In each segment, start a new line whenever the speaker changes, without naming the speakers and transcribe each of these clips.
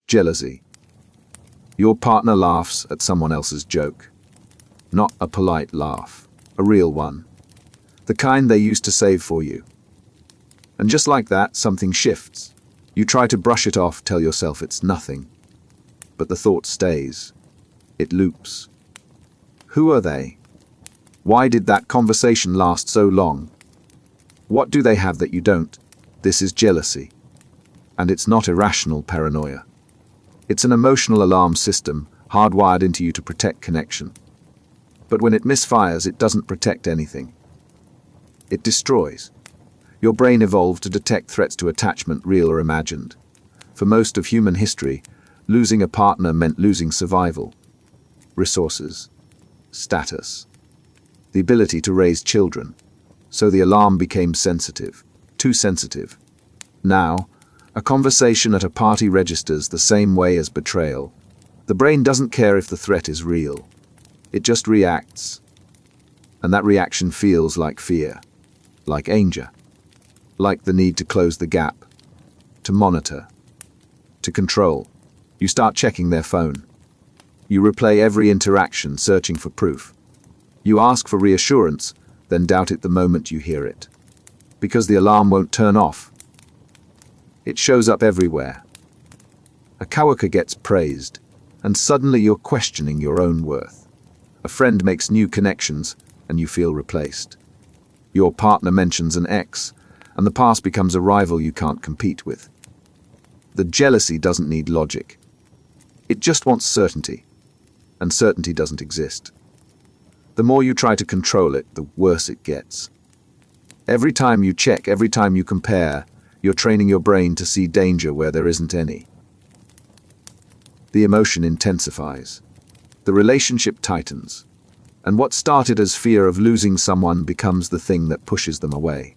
Jealousy. Your partner laughs at someone else's joke. Not a polite laugh, a real one. The kind they used to save for you. And just like that, something shifts. You try to brush it off, tell yourself it's nothing. But the thought stays. It loops. Who are they? Why did that conversation last so long? What do they have that you don't? This is jealousy. And it's not irrational paranoia. It's an emotional alarm system hardwired into you to protect connection. But when it misfires, it doesn't protect anything. It destroys. Your brain evolved to detect threats to attachment, real or imagined. For most of human history, losing a partner meant losing survival, resources, status, the ability to raise children. So the alarm became sensitive, too sensitive. Now, a conversation at a party registers the same way as betrayal. The brain doesn't care if the threat is real. It just reacts. And that reaction feels like fear, like anger, like the need to close the gap, to monitor, to control. You start checking their phone. You replay every interaction, searching for proof. You ask for reassurance, then doubt it the moment you hear it. Because the alarm won't turn off. It shows up everywhere. A coworker gets praised, and suddenly you're questioning your own worth. A friend makes new connections, and you feel replaced. Your partner mentions an ex, and the past becomes a rival you can't compete with. The jealousy doesn't need logic. It just wants certainty, and certainty doesn't exist. The more you try to control it, the worse it gets. Every time you check, every time you compare, you're training your brain to see danger where there isn't any. The emotion intensifies. The relationship tightens. And what started as fear of losing someone becomes the thing that pushes them away.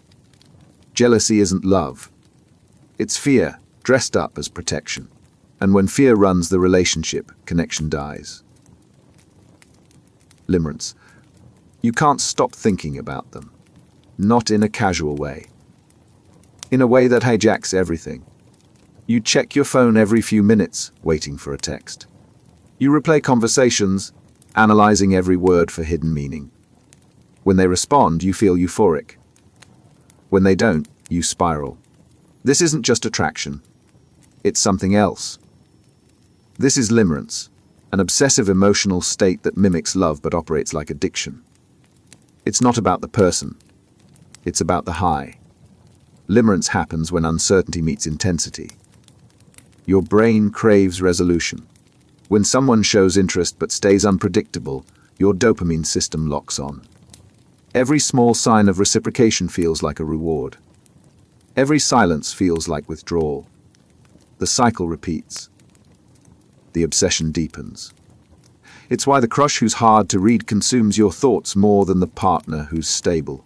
Jealousy isn't love. It's fear, dressed up as protection. And when fear runs the relationship, connection dies. Limerence. You can't stop thinking about them. Not in a casual way. In a way that hijacks everything. You check your phone every few minutes, waiting for a text. You replay conversations, analyzing every word for hidden meaning. When they respond, you feel euphoric. When they don't, you spiral. This isn't just attraction. It's something else. This is limerence, an obsessive emotional state that mimics love but operates like addiction. It's not about the person. It's about the high. Limerence happens when uncertainty meets intensity. Your brain craves resolution. When someone shows interest but stays unpredictable, your dopamine system locks on. Every small sign of reciprocation feels like a reward. Every silence feels like withdrawal. The cycle repeats. The obsession deepens. It's why the crush who's hard to read consumes your thoughts more than the partner who's stable.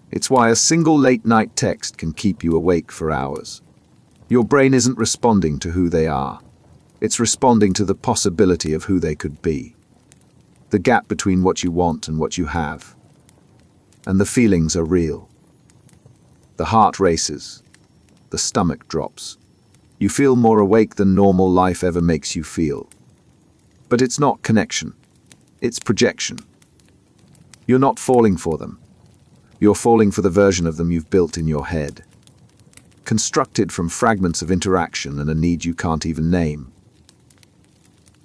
It's why a single late-night text can keep you awake for hours. Your brain isn't responding to who they are. It's responding to the possibility of who they could be. The gap between what you want and what you have. And the feelings are real. The heart races. The stomach drops. You feel more awake than normal life ever makes you feel. But it's not connection. It's projection. You're not falling for them. You're falling for the version of them you've built in your head. Constructed from fragments of interaction and a need you can't even name.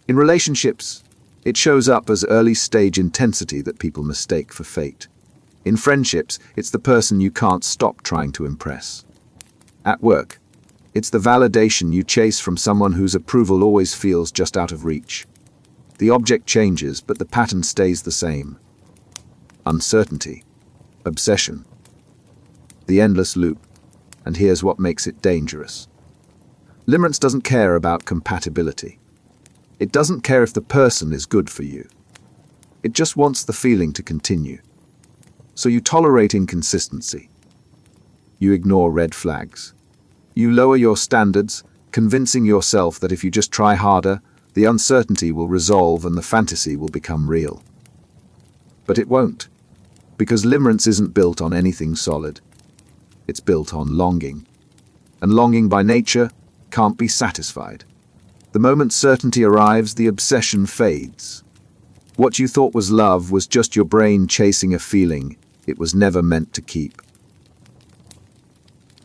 In relationships, it shows up as early-stage intensity that people mistake for fate. In friendships, it's the person you can't stop trying to impress. At work, it's the validation you chase from someone whose approval always feels just out of reach. The object changes, but the pattern stays the same. Uncertainty. Obsession. The endless loop. And here's what makes it dangerous. Limerence doesn't care about compatibility. It doesn't care if the person is good for you. It just wants the feeling to continue. So you tolerate inconsistency. You ignore red flags. You lower your standards, convincing yourself that if you just try harder, the uncertainty will resolve and the fantasy will become real. But it won't, because limerence isn't built on anything solid. It's built on longing. And longing by nature can't be satisfied. The moment certainty arrives, the obsession fades. What you thought was love was just your brain chasing a feeling it was never meant to keep.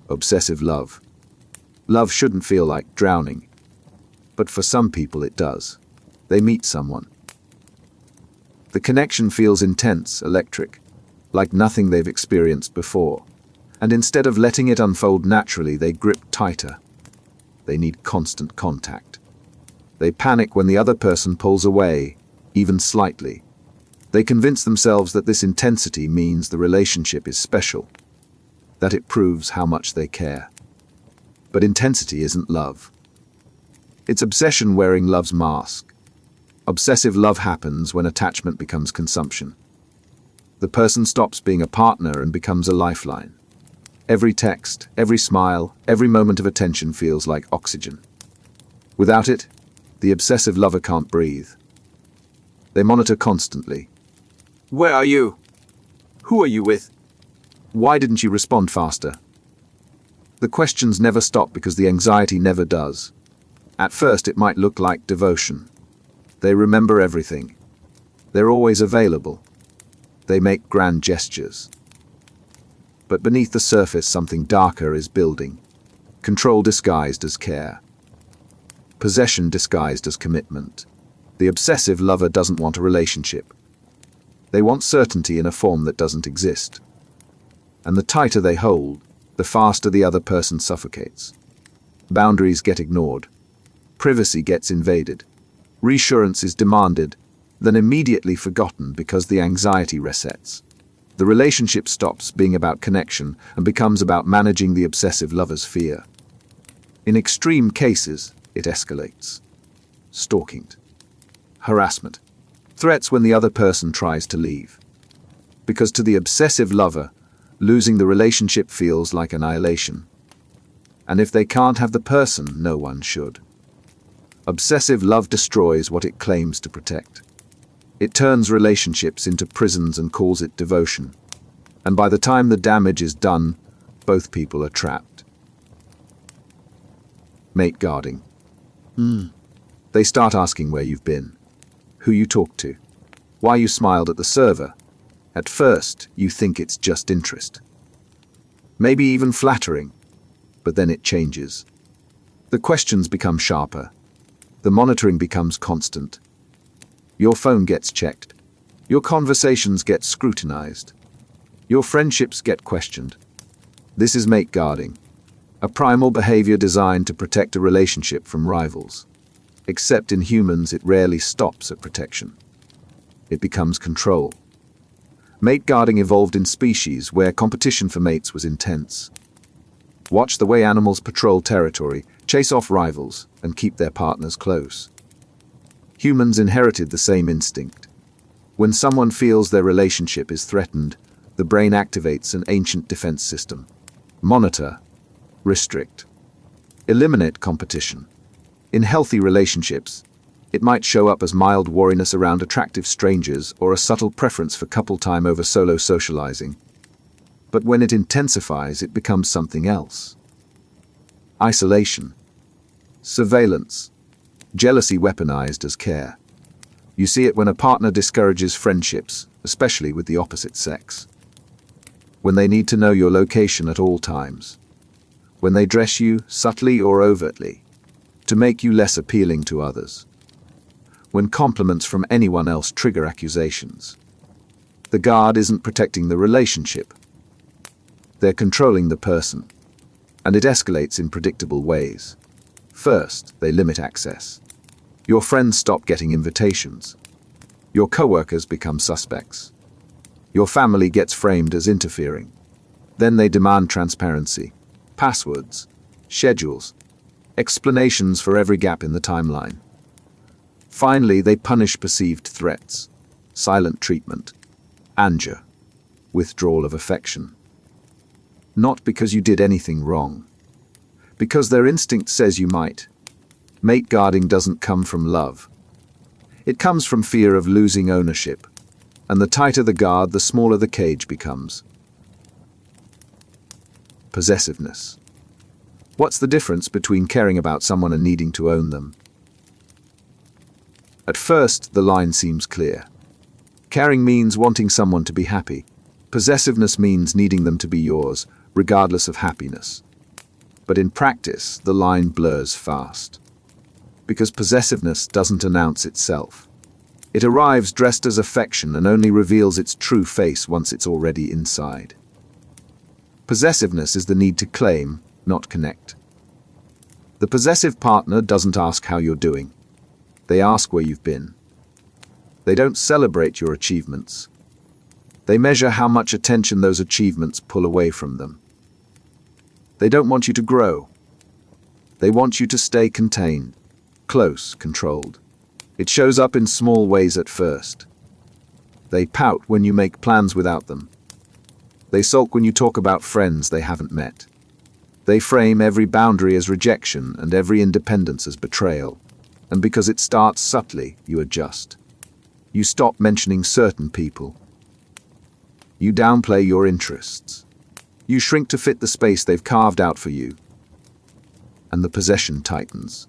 Obsessive love. Love shouldn't feel like drowning, but for some people it does. They meet someone. The connection feels intense, electric, like nothing they've experienced before, and instead of letting it unfold naturally, they grip tighter. They need constant contact. They panic when the other person pulls away, even slightly. They convince themselves that this intensity means the relationship is special, that it proves how much they care. But intensity isn't love. It's obsession wearing love's mask. Obsessive love happens when attachment becomes consumption. The person stops being a partner and becomes a lifeline. Every text, every smile, every moment of attention feels like oxygen. Without it, the obsessive lover can't breathe. They monitor constantly.
Where are you? Who are you with?
Why didn't you respond faster? The questions never stop because the anxiety never does. At first, it might look like devotion. They remember everything. They're always available. They make grand gestures. But beneath the surface, something darker is building. Control disguised as care. Possession disguised as commitment. The obsessive lover doesn't want a relationship. They want certainty in a form that doesn't exist. And the tighter they hold, the faster the other person suffocates. Boundaries get ignored. Privacy gets invaded. Reassurance is demanded, then immediately forgotten because the anxiety resets. The relationship stops being about connection and becomes about managing the obsessive lover's fear. In extreme cases, it escalates. Stalking, harassment, threats when the other person tries to leave. Because to the obsessive lover, losing the relationship feels like annihilation. And if they can't have the person, no one should. Obsessive love destroys what it claims to protect. It turns relationships into prisons and calls it devotion. And by the time the damage is done, both people are trapped. Mate guarding. They start asking where you've been, who you talked to, why you smiled at the server. At first, you think it's just interest. Maybe even flattering, but then it changes. The questions become sharper. The monitoring becomes constant. Your phone gets checked. Your conversations get scrutinized. Your friendships get questioned. This is mate guarding, a primal behavior designed to protect a relationship from rivals. Except in humans, it rarely stops at protection. It becomes control. Mate guarding evolved in species where competition for mates was intense. Watch the way animals patrol territory, chase off rivals, and keep their partners close. Humans inherited the same instinct. When someone feels their relationship is threatened, the brain activates an ancient defense system. Monitor, restrict, eliminate competition. In healthy relationships, it might show up as mild wariness around attractive strangers or a subtle preference for couple time over solo socializing. But when it intensifies, it becomes something else. Isolation, surveillance, jealousy weaponized as care. You see it when a partner discourages friendships, especially with the opposite sex. When they need to know your location at all times. When they dress you, subtly or overtly, to make you less appealing to others. When compliments from anyone else trigger accusations. The guard isn't protecting the relationship. They're controlling the person, and it escalates in predictable ways. First, they limit access. Your friends stop getting invitations. Your coworkers become suspects. Your family gets framed as interfering. Then they demand transparency, passwords, schedules, explanations for every gap in the timeline. Finally, they punish perceived threats, silent treatment, anger, withdrawal of affection. Not because you did anything wrong, because their instinct says you might. Mate guarding doesn't come from love. It comes from fear of losing ownership, and the tighter the guard, the smaller the cage becomes. Possessiveness. What's the difference between caring about someone and needing to own them? At first, the line seems clear. Caring means wanting someone to be happy. Possessiveness means needing them to be yours, regardless of happiness. But in practice, the line blurs fast. Because possessiveness doesn't announce itself. It arrives dressed as affection and only reveals its true face once it's already inside. Possessiveness is the need to claim, not connect. The possessive partner doesn't ask how you're doing. They ask where you've been. They don't celebrate your achievements. They measure how much attention those achievements pull away from them. They don't want you to grow. They want you to stay contained, close, controlled. It shows up in small ways at first. They pout when you make plans without them. They sulk when you talk about friends they haven't met. They frame every boundary as rejection and every independence as betrayal. And because it starts subtly, you adjust. You stop mentioning certain people. You downplay your interests. You shrink to fit the space they've carved out for you. And the possession tightens.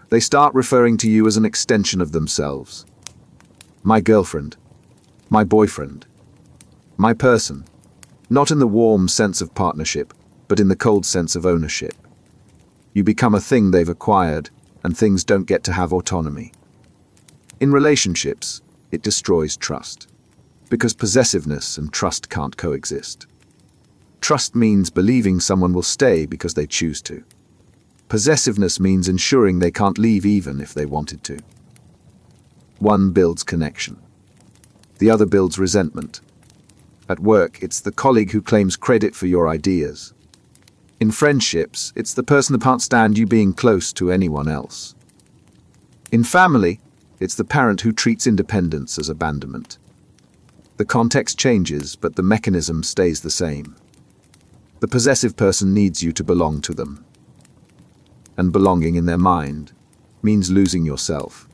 They start referring to you as an extension of themselves. My girlfriend. My boyfriend. My person. Not in the warm sense of partnership, but in the cold sense of ownership. You become a thing they've acquired, and things don't get to have autonomy. In relationships, it destroys trust. Because possessiveness and trust can't coexist. Trust means believing someone will stay because they choose to. Possessiveness means ensuring they can't leave even if they wanted to. One builds connection. The other builds resentment. At work, it's the colleague who claims credit for your ideas. In friendships, it's the person who can't stand you being close to anyone else. In family, it's the parent who treats independence as abandonment. The context changes, but the mechanism stays the same. The possessive person needs you to belong to them. And belonging in their mind means losing yourself.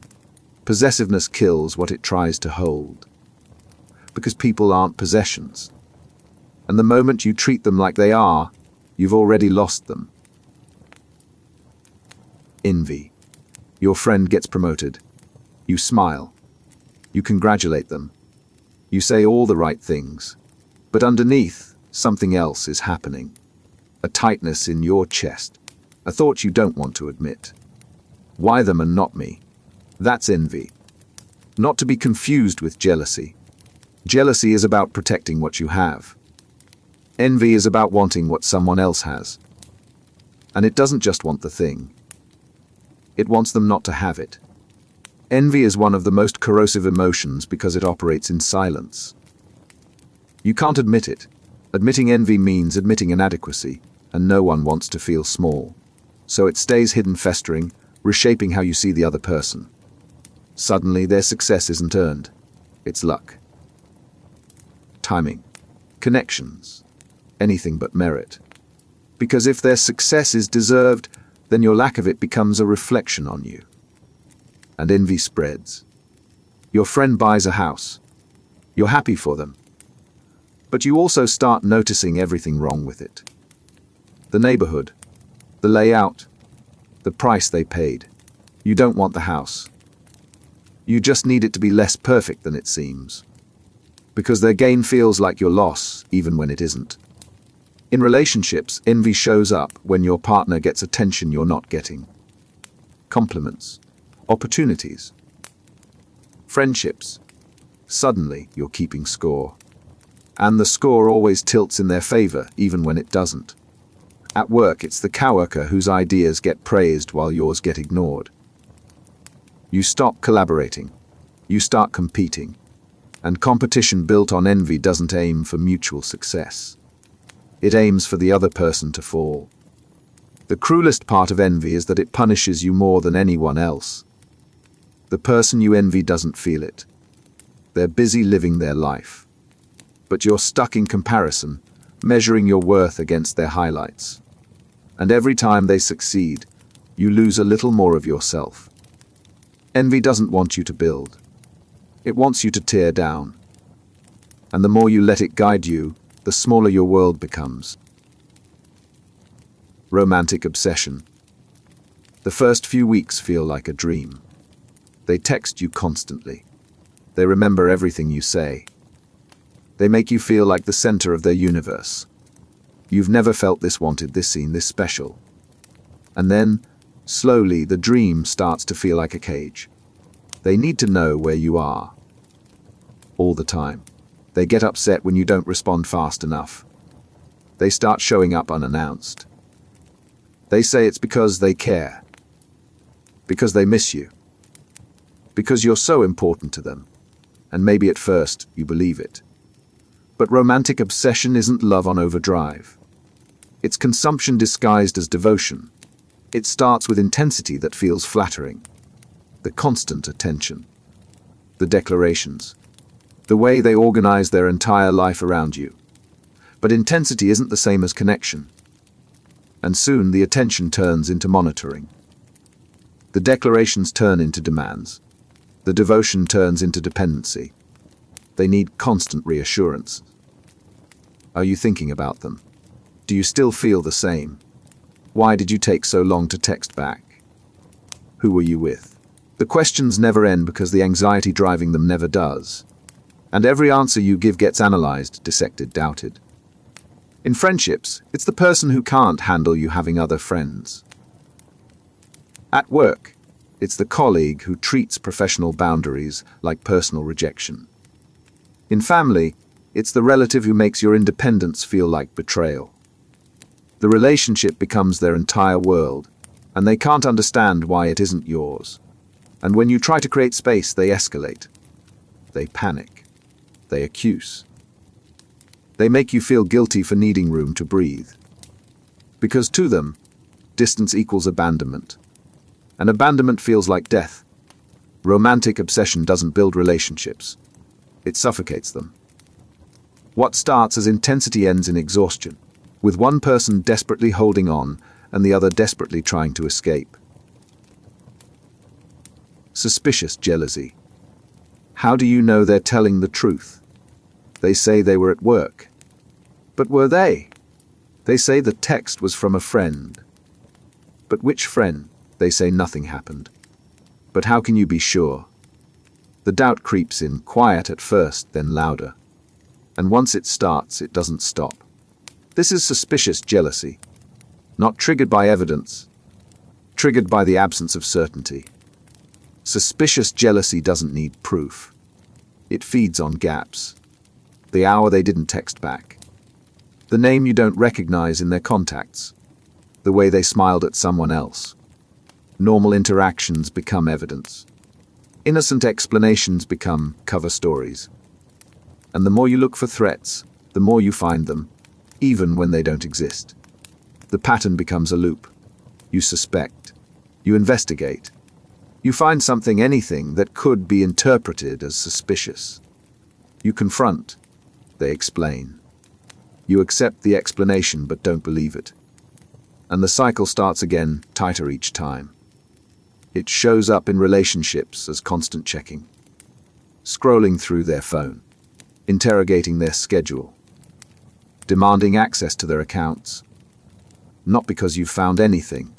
Possessiveness kills what it tries to hold. Because people aren't possessions. And the moment you treat them like they are, you've already lost them. Envy. Your friend gets promoted. You smile. You congratulate them. You say all the right things. But underneath, something else is happening. A tightness in your chest. A thought you don't want to admit. Why them and not me? That's envy. Not to be confused with jealousy. Jealousy is about protecting what you have. Envy is about wanting what someone else has. And it doesn't just want the thing. It wants them not to have it. Envy is one of the most corrosive emotions because it operates in silence. You can't admit it. Admitting envy means admitting inadequacy, and no one wants to feel small. So it stays hidden, festering, reshaping how you see the other person. Suddenly, their success isn't earned. It's luck. Timing. Connections. Anything but merit. Because if their success is deserved, then your lack of it becomes a reflection on you. And envy spreads. Your friend buys a house. You're happy for them. But you also start noticing everything wrong with it. The neighborhood. The layout, the price they paid. You don't want the house. You just need it to be less perfect than it seems. Because their gain feels like your loss, even when it isn't. In relationships, envy shows up when your partner gets attention you're not getting. Compliments, opportunities, friendships. Suddenly, you're keeping score. And the score always tilts in their favor, even when it doesn't. At work, it's the coworker whose ideas get praised while yours get ignored. You stop collaborating. You start competing. And competition built on envy doesn't aim for mutual success. It aims for the other person to fall. The cruelest part of envy is that it punishes you more than anyone else. The person you envy doesn't feel it. They're busy living their life. But you're stuck in comparison, measuring your worth against their highlights. And every time they succeed, you lose a little more of yourself. Envy doesn't want you to build. It wants you to tear down. And the more you let it guide you, the smaller your world becomes. Romantic obsession. The first few weeks feel like a dream. They text you constantly. They remember everything you say. They make you feel like the center of their universe. You've never felt this wanted, this seen, this special. And then, slowly, the dream starts to feel like a cage. They need to know where you are. All the time. They get upset when you don't respond fast enough. They start showing up unannounced. They say it's because they care. Because they miss you. Because you're so important to them. And maybe at first you believe it. But romantic obsession isn't love on overdrive. It's consumption disguised as devotion. It starts with intensity that feels flattering. The constant attention. The declarations. The way they organize their entire life around you. But intensity isn't the same as connection. And soon the attention turns into monitoring. The declarations turn into demands. The devotion turns into dependency. They need constant reassurance. Are you thinking about them? Do you still feel the same? Why did you take so long to text back? Who were you with? The questions never end because the anxiety driving them never does. And every answer you give gets analyzed, dissected, doubted. In friendships, it's the person who can't handle you having other friends. At work, it's the colleague who treats professional boundaries like personal rejection. In family, it's the relative who makes your independence feel like betrayal. The relationship becomes their entire world, and they can't understand why it isn't yours. And when you try to create space, they escalate. They panic. They accuse. They make you feel guilty for needing room to breathe. Because to them, distance equals abandonment. And abandonment feels like death. Romantic obsession doesn't build relationships. It suffocates them. What starts as intensity ends in exhaustion, with one person desperately holding on and the other desperately trying to escape. Suspicious jealousy. How do you know they're telling the truth? They say they were at work. But were they? They say the text was from a friend. But which friend? They say nothing happened. But how can you be sure? The doubt creeps in, quiet at first, then louder. And once it starts, it doesn't stop. This is suspicious jealousy. Not triggered by evidence. Triggered by the absence of certainty. Suspicious jealousy doesn't need proof. It feeds on gaps. The hour they didn't text back. The name you don't recognize in their contacts. The way they smiled at someone else. Normal interactions become evidence. Innocent explanations become cover stories. And the more you look for threats, the more you find them, even when they don't exist. The pattern becomes a loop. You suspect. You investigate. You find something, anything, that could be interpreted as suspicious. You confront. They explain. You accept the explanation but don't believe it. And the cycle starts again, tighter each time. It shows up in relationships as constant checking. Scrolling through their phone. Interrogating their schedule. Demanding access to their accounts. Not because you've found anything.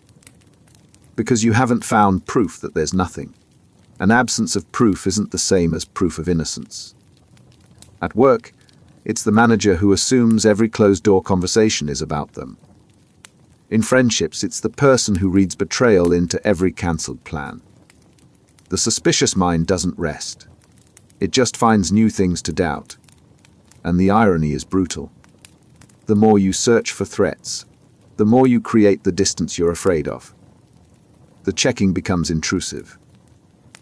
Because you haven't found proof that there's nothing. An absence of proof isn't the same as proof of innocence. At work, it's the manager who assumes every closed-door conversation is about them. In friendships, it's the person who reads betrayal into every cancelled plan. The suspicious mind doesn't rest. It just finds new things to doubt. And the irony is brutal. The more you search for threats, the more you create the distance you're afraid of. The checking becomes intrusive.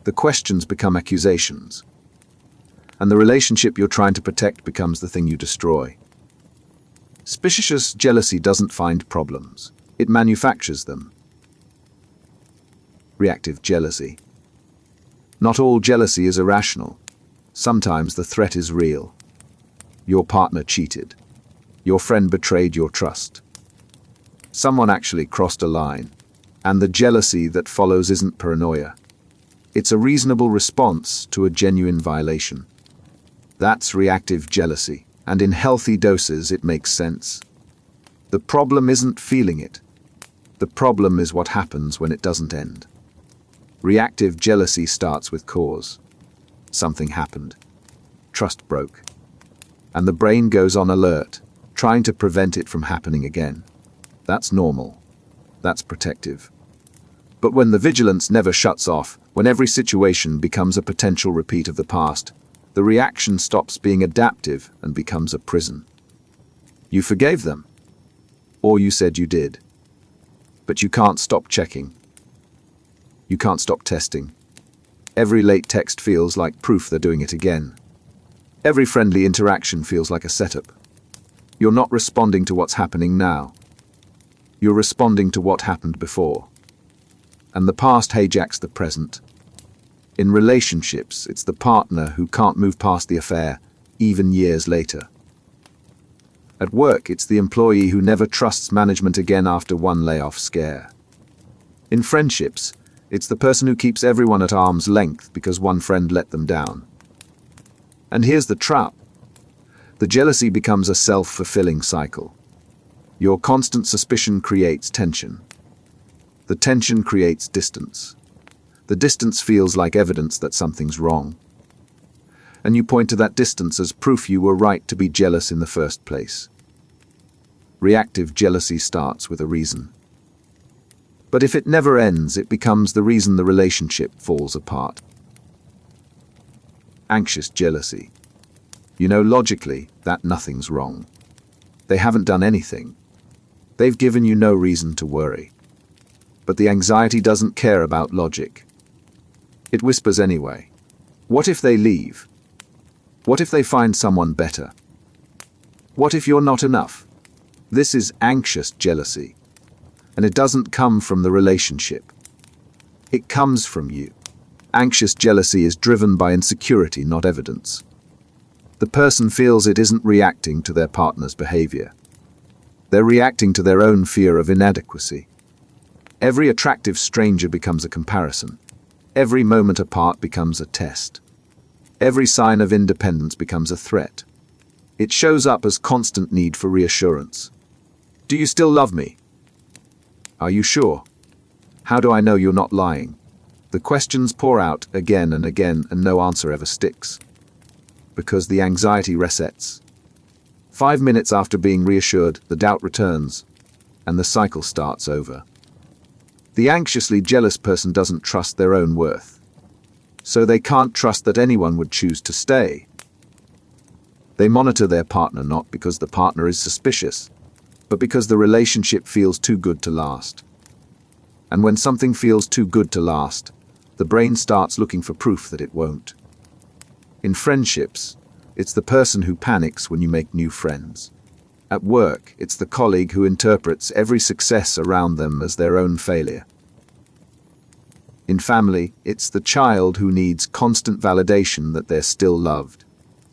The questions become accusations. And the relationship you're trying to protect becomes the thing you destroy. Suspicious jealousy doesn't find problems. It manufactures them. Reactive jealousy. Not all jealousy is irrational. Sometimes the threat is real. Your partner cheated. Your friend betrayed your trust. Someone actually crossed a line. And the jealousy that follows isn't paranoia. It's a reasonable response to a genuine violation. That's reactive jealousy, and in healthy doses it makes sense. The problem isn't feeling it. The problem is what happens when it doesn't end. Reactive jealousy starts with cause. Something happened. Trust broke. And the brain goes on alert, trying to prevent it from happening again. That's normal. That's protective. But when the vigilance never shuts off, when every situation becomes a potential repeat of the past, the reaction stops being adaptive and becomes a prison. You forgave them. Or you said you did. But you can't stop checking. You can't stop testing. Every late text feels like proof they're doing it again. Every friendly interaction feels like a setup. You're not responding to what's happening now. You're responding to what happened before. And the past hijacks the present. In relationships, it's the partner who can't move past the affair, even years later. At work, it's the employee who never trusts management again after one layoff scare. In friendships, it's the person who keeps everyone at arm's length because one friend let them down. And here's the trap. The jealousy becomes a self-fulfilling cycle. Your constant suspicion creates tension. The tension creates distance. The distance feels like evidence that something's wrong. And you point to that distance as proof you were right to be jealous in the first place. Reactive jealousy starts with a reason. But if it never ends, it becomes the reason the relationship falls apart. Anxious jealousy. You know logically that nothing's wrong. They haven't done anything. They've given you no reason to worry. But the anxiety doesn't care about logic. It whispers anyway. What if they leave? What if they find someone better? What if you're not enough? This is anxious jealousy. And it doesn't come from the relationship. It comes from you. Anxious jealousy is driven by insecurity, not evidence. The person feels it isn't reacting to their partner's behavior. They're reacting to their own fear of inadequacy. Every attractive stranger becomes a comparison. Every moment apart becomes a test. Every sign of independence becomes a threat. It shows up as constant need for reassurance. Do you still love me? Are you sure? How do I know you're not lying? The questions pour out again and again, and no answer ever sticks. Because the anxiety resets. 5 minutes after being reassured, the doubt returns, and the cycle starts over. The anxiously jealous person doesn't trust their own worth. So they can't trust that anyone would choose to stay. They monitor their partner not because the partner is suspicious, but because the relationship feels too good to last. And when something feels too good to last, the brain starts looking for proof that it won't. In friendships, it's the person who panics when you make new friends. At work, it's the colleague who interprets every success around them as their own failure. In family, it's the child who needs constant validation that they're still loved.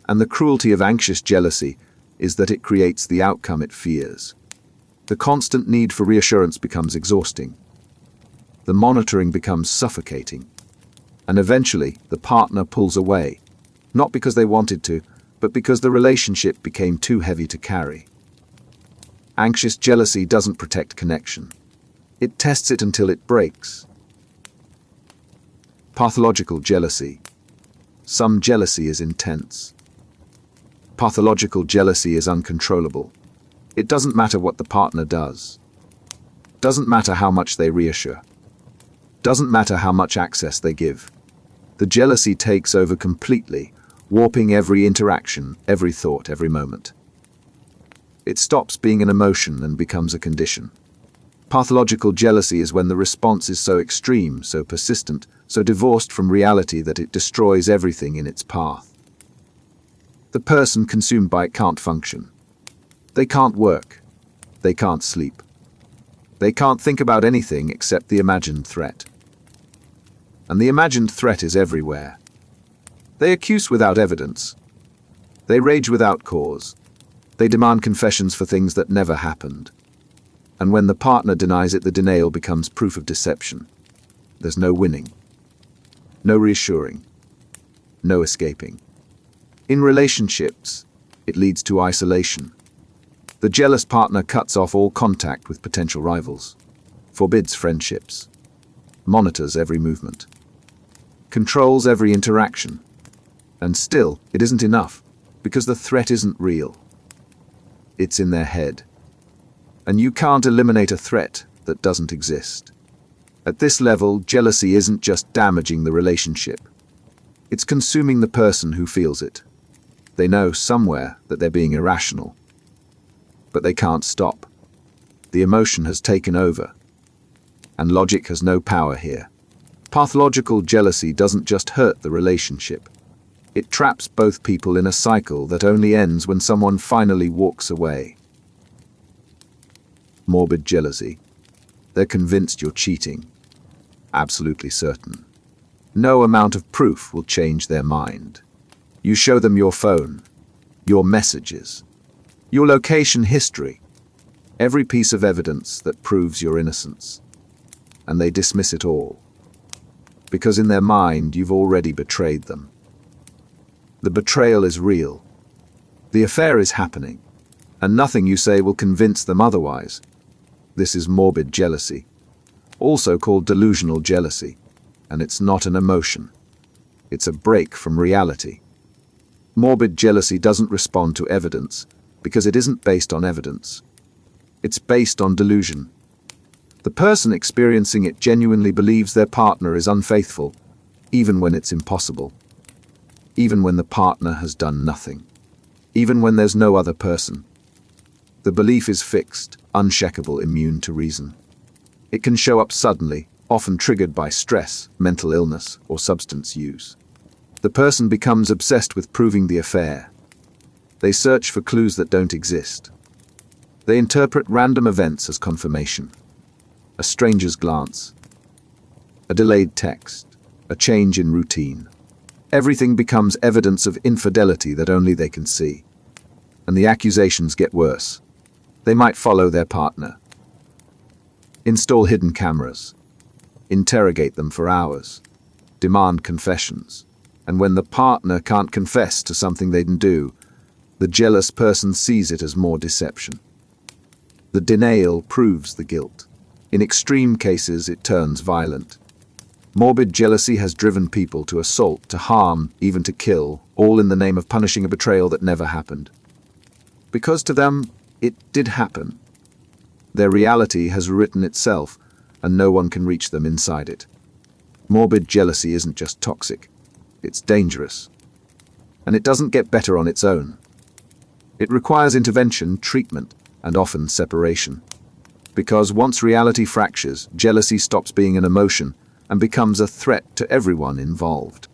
And the cruelty of anxious jealousy is that it creates the outcome it fears. The constant need for reassurance becomes exhausting. The monitoring becomes suffocating. And eventually, the partner pulls away, not because they wanted to, but because the relationship became too heavy to carry. Anxious jealousy doesn't protect connection. It tests it until it breaks. Pathological jealousy. Some jealousy is intense. Pathological jealousy is uncontrollable. It doesn't matter what the partner does. Doesn't matter how much they reassure. Doesn't matter how much access they give. The jealousy takes over completely, warping every interaction, every thought, every moment. It stops being an emotion and becomes a condition. Pathological jealousy is when the response is so extreme, so persistent, so divorced from reality that it destroys everything in its path. The person consumed by it can't function. They can't work. They can't sleep. They can't think about anything except the imagined threat. And the imagined threat is everywhere. They accuse without evidence. They rage without cause. They demand confessions for things that never happened. And when the partner denies it, the denial becomes proof of deception. There's no winning. No reassuring. No escaping. In relationships, it leads to isolation. The jealous partner cuts off all contact with potential rivals, forbids friendships, monitors every movement. controls every interaction. And still, it isn't enough, because the threat isn't real. It's in their head. And you can't eliminate a threat that doesn't exist. At this level, jealousy isn't just damaging the relationship. It's consuming the person who feels it. They know somewhere that they're being irrational. But they can't stop. The emotion has taken over. And logic has no power here. Pathological jealousy doesn't just hurt the relationship. It traps both people in a cycle that only ends when someone finally walks away. Morbid jealousy. They're convinced you're cheating. Absolutely certain. No amount of proof will change their mind. You show them your phone, your messages, your location history, every piece of evidence that proves your innocence. And they dismiss it all. Because in their mind, you've already betrayed them. The betrayal is real. The affair is happening, and nothing you say will convince them otherwise. This is morbid jealousy, also called delusional jealousy, and it's not an emotion. It's a break from reality. Morbid jealousy doesn't respond to evidence because it isn't based on evidence. It's based on delusion. The person experiencing it genuinely believes their partner is unfaithful, even when it's impossible. Even when the partner has done nothing. Even when there's no other person. The belief is fixed, unshakable, immune to reason. It can show up suddenly, often triggered by stress, mental illness, or substance use. The person becomes obsessed with proving the affair. They search for clues that don't exist. They interpret random events as confirmation. A stranger's glance, a delayed text, a change in routine. Everything becomes evidence of infidelity that only they can see. And the accusations get worse. They might follow their partner. Install hidden cameras. Interrogate them for hours. Demand confessions. And when the partner can't confess to something they didn't do, the jealous person sees it as more deception. The denial proves the guilt. In extreme cases, it turns violent. Morbid jealousy has driven people to assault, to harm, even to kill, all in the name of punishing a betrayal that never happened. Because to them, it did happen. Their reality has written itself, and no one can reach them inside it. Morbid jealousy isn't just toxic, it's dangerous. And it doesn't get better on its own. It requires intervention, treatment, and often separation. Because once reality fractures, jealousy stops being an emotion and becomes a threat to everyone involved.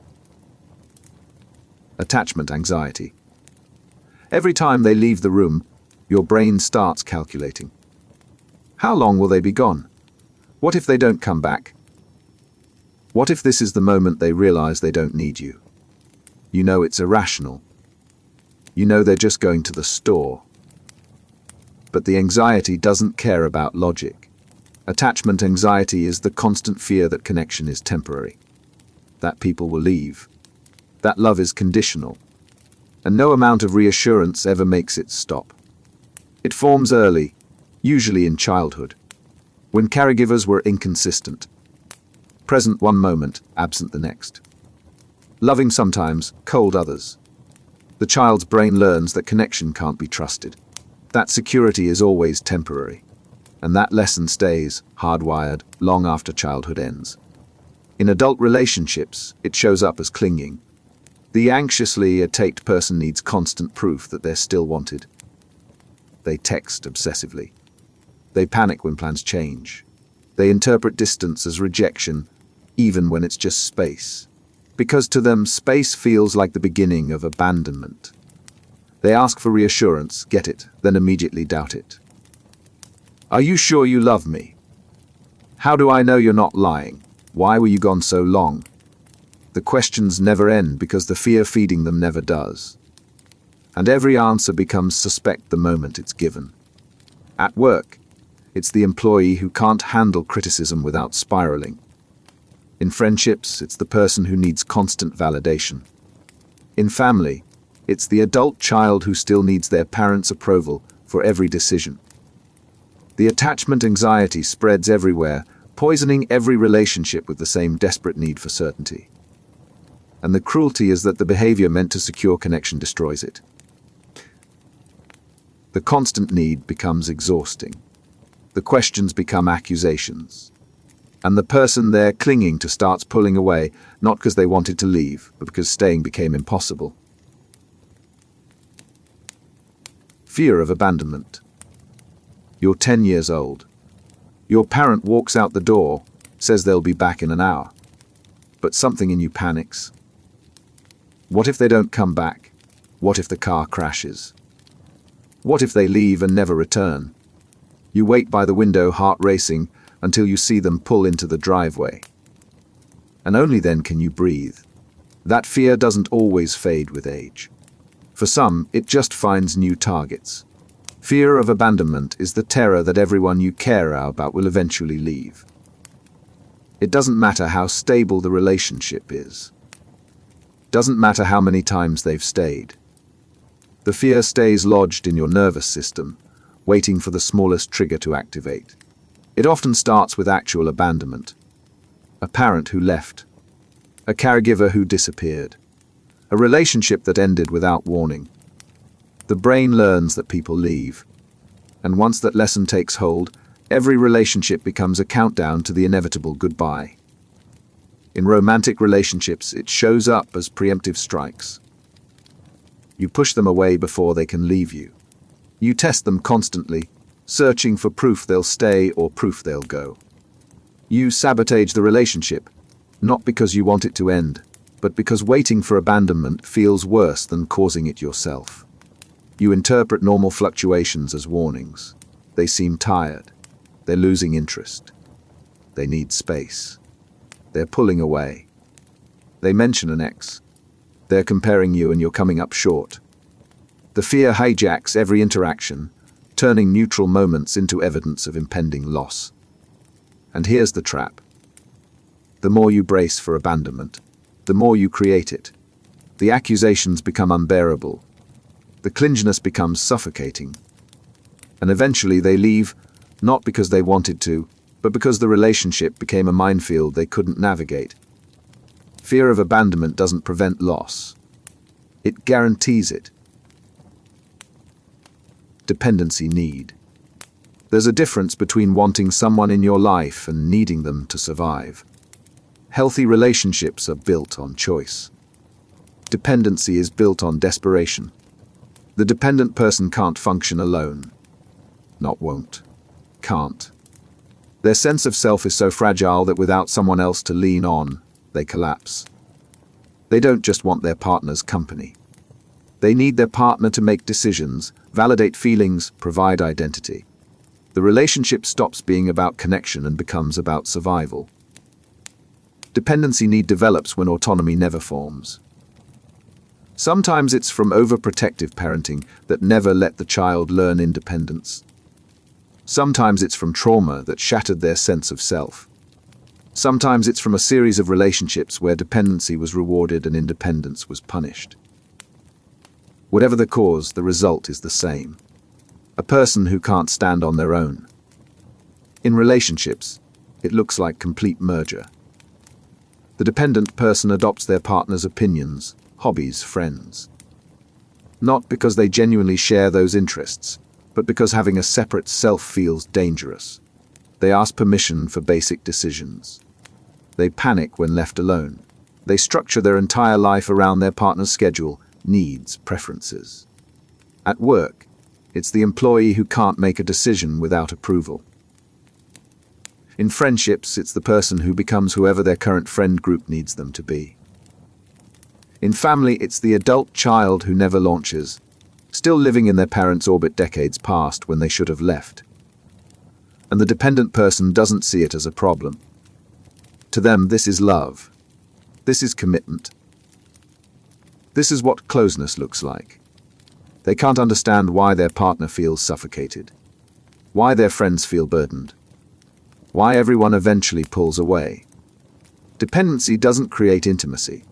Attachment anxiety. Every time they leave the room, your brain starts calculating. How long will they be gone? What if they don't come back? What if this is the moment they realize they don't need you? You know it's irrational. You know they're just going to the store. But the anxiety doesn't care about logic. Attachment anxiety is the constant fear that connection is temporary, that people will leave, that love is conditional, and no amount of reassurance ever makes it stop. It forms early, usually in childhood, when caregivers were inconsistent, present one moment, absent the next. Loving sometimes, cold others. The child's brain learns that connection can't be trusted. That security is always temporary, and that lesson stays hardwired long after childhood ends. In adult relationships, it shows up as clinging. The anxiously attacked person needs constant proof that they're still wanted. They text obsessively. They panic when plans change. They interpret distance as rejection, even when it's just space. Because to them, space feels like the beginning of abandonment. They ask for reassurance, get it, then immediately doubt it. Are you sure you love me? How do I know you're not lying? Why were you gone so long? The questions never end because the fear feeding them never does. And every answer becomes suspect the moment it's given. At work, it's the employee who can't handle criticism without spiraling. In friendships, it's the person who needs constant validation. In family, it's the adult child who still needs their parents' approval for every decision. The attachment anxiety spreads everywhere, poisoning every relationship with the same desperate need for certainty. And the cruelty is that the behavior meant to secure connection destroys it. The constant need becomes exhausting. The questions become accusations. And the person there clinging to starts pulling away, not because they wanted to leave, but because staying became impossible. Fear of abandonment. You're 10 years old. Your parent walks out the door, says they'll be back in an hour. But something in you panics. What if they don't come back? What if the car crashes? What if they leave and never return? You wait by the window, heart racing, until you see them pull into the driveway. And only then can you breathe. That fear doesn't always fade with age. For some, it just finds new targets. Fear of abandonment is the terror that everyone you care about will eventually leave. It doesn't matter how stable the relationship is. Doesn't matter how many times they've stayed. The fear stays lodged in your nervous system, waiting for the smallest trigger to activate. It often starts with actual abandonment. A parent who left. A caregiver who disappeared. A relationship that ended without warning. The brain learns that people leave. And once that lesson takes hold, every relationship becomes a countdown to the inevitable goodbye. In romantic relationships, it shows up as preemptive strikes. You push them away before they can leave you. You test them constantly, searching for proof they'll stay or proof they'll go. You sabotage the relationship, not because you want it to end, but because waiting for abandonment feels worse than causing it yourself. You interpret normal fluctuations as warnings. They seem tired. They're losing interest. They need space. They're pulling away. They mention an ex. They're comparing you and you're coming up short. The fear hijacks every interaction, turning neutral moments into evidence of impending loss. And here's the trap. The more you brace for abandonment, the more you create it. The accusations become unbearable. The clinginess becomes suffocating. And eventually they leave, not because they wanted to, but because the relationship became a minefield they couldn't navigate. Fear of abandonment doesn't prevent loss. It guarantees it. Dependency need. There's a difference between wanting someone in your life and needing them to survive. Healthy relationships are built on choice. Dependency is built on desperation. The dependent person can't function alone. Not won't. Can't. Their sense of self is so fragile that without someone else to lean on, they collapse. They don't just want their partner's company. They need their partner to make decisions, validate feelings, provide identity. The relationship stops being about connection and becomes about survival. Dependency need develops when autonomy never forms. Sometimes it's from overprotective parenting that never let the child learn independence. Sometimes it's from trauma that shattered their sense of self. Sometimes it's from a series of relationships where dependency was rewarded and independence was punished. Whatever the cause, the result is the same. A person who can't stand on their own. In relationships, it looks like complete merger. The dependent person adopts their partner's opinions, hobbies, friends. Not because they genuinely share those interests, but because having a separate self feels dangerous. They ask permission for basic decisions. They panic when left alone. They structure their entire life around their partner's schedule, needs, preferences. At work, it's the employee who can't make a decision without approval. In friendships, it's the person who becomes whoever their current friend group needs them to be. In family, it's the adult child who never launches, still living in their parents' orbit decades past when they should have left. And the dependent person doesn't see it as a problem. To them, this is love. This is commitment. This is what closeness looks like. They can't understand why their partner feels suffocated, why their friends feel burdened, why everyone eventually pulls away. Dependency doesn't create intimacy.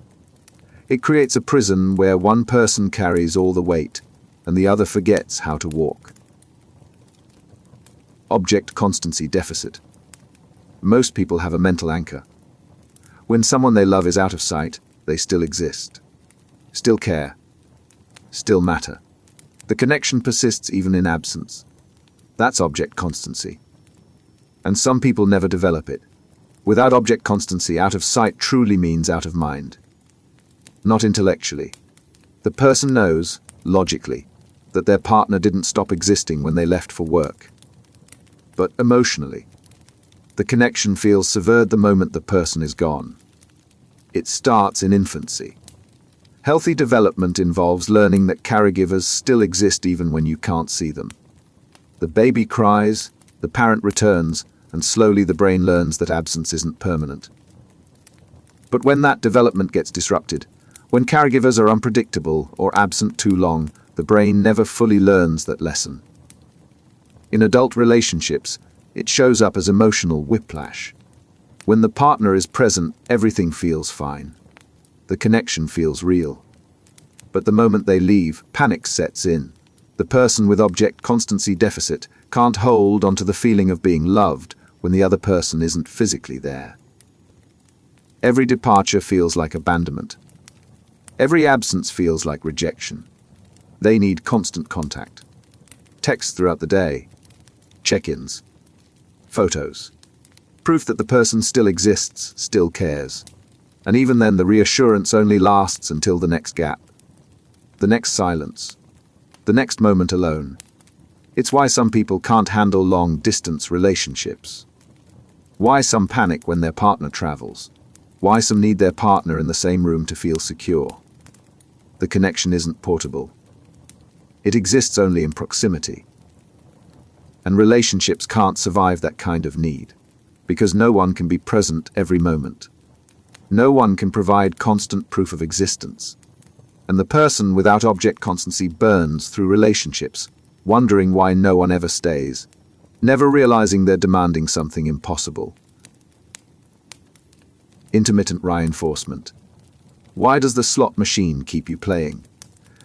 It creates a prison where one person carries all the weight and the other forgets how to walk. Object constancy deficit. Most people have a mental anchor. When someone they love is out of sight, they still exist, still care, still matter. The connection persists even in absence. That's object constancy. And some people never develop it. Without object constancy, out of sight truly means out of mind. Not intellectually. The person knows, logically, that their partner didn't stop existing when they left for work. But emotionally, the connection feels severed the moment the person is gone. It starts in infancy. Healthy development involves learning that caregivers still exist even when you can't see them. The baby cries, the parent returns, and slowly the brain learns that absence isn't permanent. But when that development gets disrupted, when caregivers are unpredictable or absent too long, the brain never fully learns that lesson. In adult relationships, it shows up as emotional whiplash. When the partner is present, everything feels fine. The connection feels real. But the moment they leave, panic sets in. The person with object constancy deficit can't hold onto the feeling of being loved when the other person isn't physically there. Every departure feels like abandonment. Every absence feels like rejection. They need constant contact. Texts throughout the day. Check-ins. Photos. Proof that the person still exists, still cares. And even then, the reassurance only lasts until the next gap. The next silence. The next moment alone. It's why some people can't handle long-distance relationships. Why some panic when their partner travels. Why some need their partner in the same room to feel secure. The connection isn't portable. It exists only in proximity. And relationships can't survive that kind of need, because no one can be present every moment. No one can provide constant proof of existence. And the person without object constancy burns through relationships, wondering why no one ever stays, never realizing they're demanding something impossible. Intermittent reinforcement. Why does the slot machine keep you playing?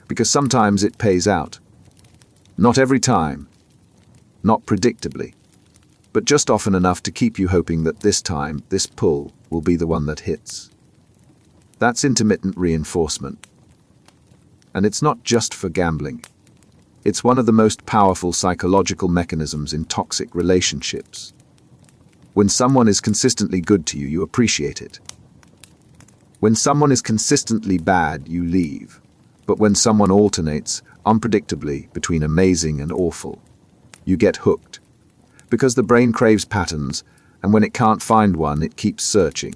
Because sometimes it pays out. Not every time. Not predictably. But just often enough to keep you hoping that this time, this pull, will be the one that hits. That's intermittent reinforcement. And it's not just for gambling. It's one of the most powerful psychological mechanisms in toxic relationships. When someone is consistently good to you, you appreciate it. When someone is consistently bad, you leave. But when someone alternates, unpredictably, between amazing and awful, you get hooked. Because the brain craves patterns, and when it can't find one, it keeps searching.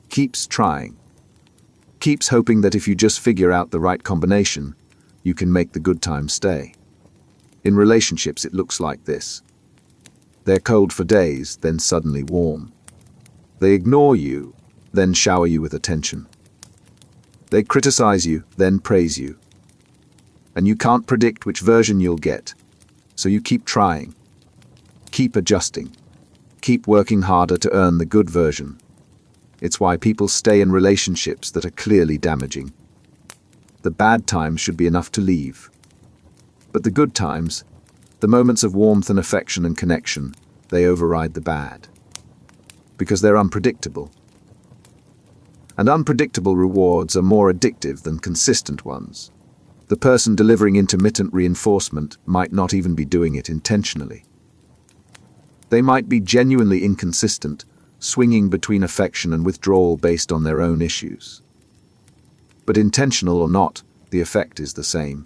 Keeps trying. Keeps hoping that if you just figure out the right combination, you can make the good times stay. In relationships, it looks like this. They're cold for days, then suddenly warm. They ignore you, then shower you with attention. They criticize you, then praise you. And you can't predict which version you'll get, so you keep trying. Keep adjusting. Keep working harder to earn the good version. It's why people stay in relationships that are clearly damaging. The bad times should be enough to leave. But the good times, the moments of warmth and affection and connection, they override the bad. Because they're unpredictable. And unpredictable rewards are more addictive than consistent ones. The person delivering intermittent reinforcement might not even be doing it intentionally. They might be genuinely inconsistent, swinging between affection and withdrawal based on their own issues. But intentional or not, the effect is the same.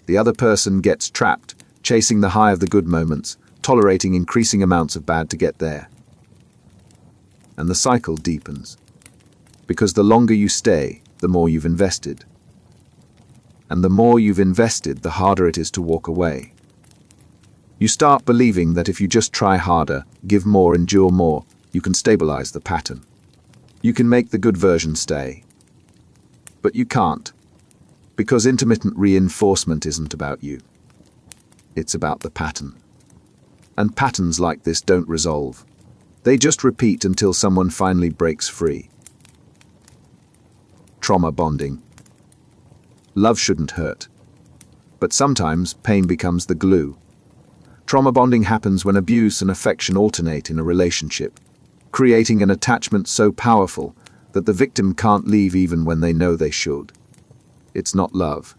The other person gets trapped, chasing the high of the good moments, tolerating increasing amounts of bad to get there. And the cycle deepens. Because the longer you stay, the more you've invested. And the more you've invested, the harder it is to walk away. You start believing that if you just try harder, give more, endure more, you can stabilize the pattern. You can make the good version stay. But you can't. Because intermittent reinforcement isn't about you. It's about the pattern. And patterns like this don't resolve. They just repeat until someone finally breaks free. Trauma bonding. Love shouldn't hurt. But sometimes pain becomes the glue. Trauma bonding happens when abuse and affection alternate in a relationship, creating an attachment so powerful that the victim can't leave even when they know they should. It's not love.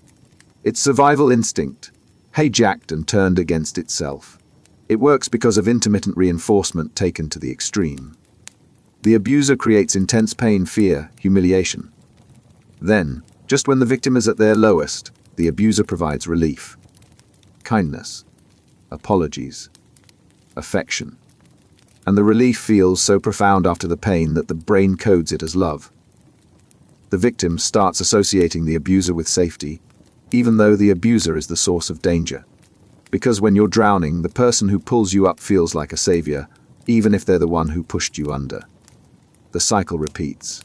It's survival instinct, hijacked and turned against itself. It works because of intermittent reinforcement taken to the extreme. The abuser creates intense pain, fear, humiliation. Then, just when the victim is at their lowest, the abuser provides relief. Kindness, apologies, affection. And the relief feels so profound after the pain that the brain codes it as love. The victim starts associating the abuser with safety, even though the abuser is the source of danger. Because when you're drowning, the person who pulls you up feels like a savior, even if they're the one who pushed you under. The cycle repeats.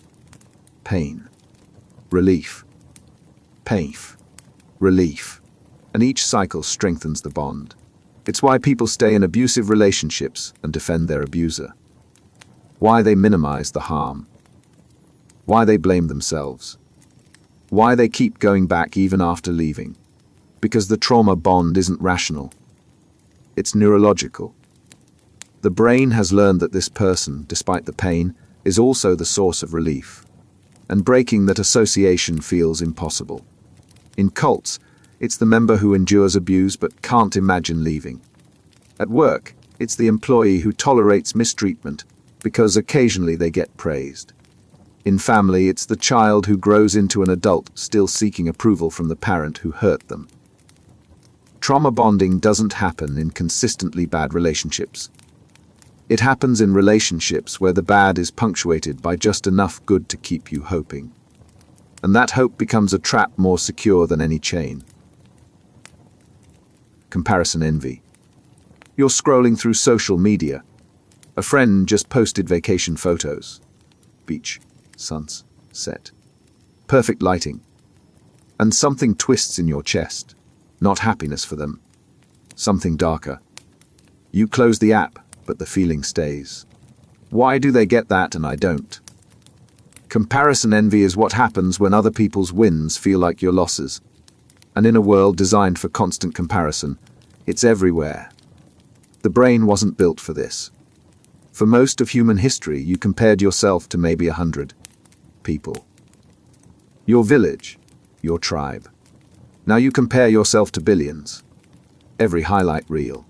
Pain, relief, pain, relief. And each cycle strengthens the bond. It's why people stay in abusive relationships and defend their abuser. Why they minimize the harm. Why they blame themselves. Why they keep going back even after leaving. Because the trauma bond isn't rational. It's neurological. The brain has learned that this person, despite the pain, is also the source of relief. And breaking that association feels impossible. In cults, it's the member who endures abuse but can't imagine leaving. At work, it's the employee who tolerates mistreatment because occasionally they get praised. In family, it's the child who grows into an adult still seeking approval from the parent who hurt them. Trauma bonding doesn't happen in consistently bad relationships. It happens in relationships where the bad is punctuated by just enough good to keep you hoping. And that hope becomes a trap more secure than any chain. Comparison envy. You're scrolling through social media. A friend just posted vacation photos. Beach, sunset, perfect lighting. And something twists in your chest. Not happiness for them. Something darker. You close the app, but the feeling stays. Why do they get that and I don't? Comparison envy is what happens when other people's wins feel like your losses. And in a world designed for constant comparison, it's everywhere. The brain wasn't built for this. For most of human history, you compared yourself to maybe 100 people. Your village, your tribe. Now you compare yourself to billions. Every highlight reel.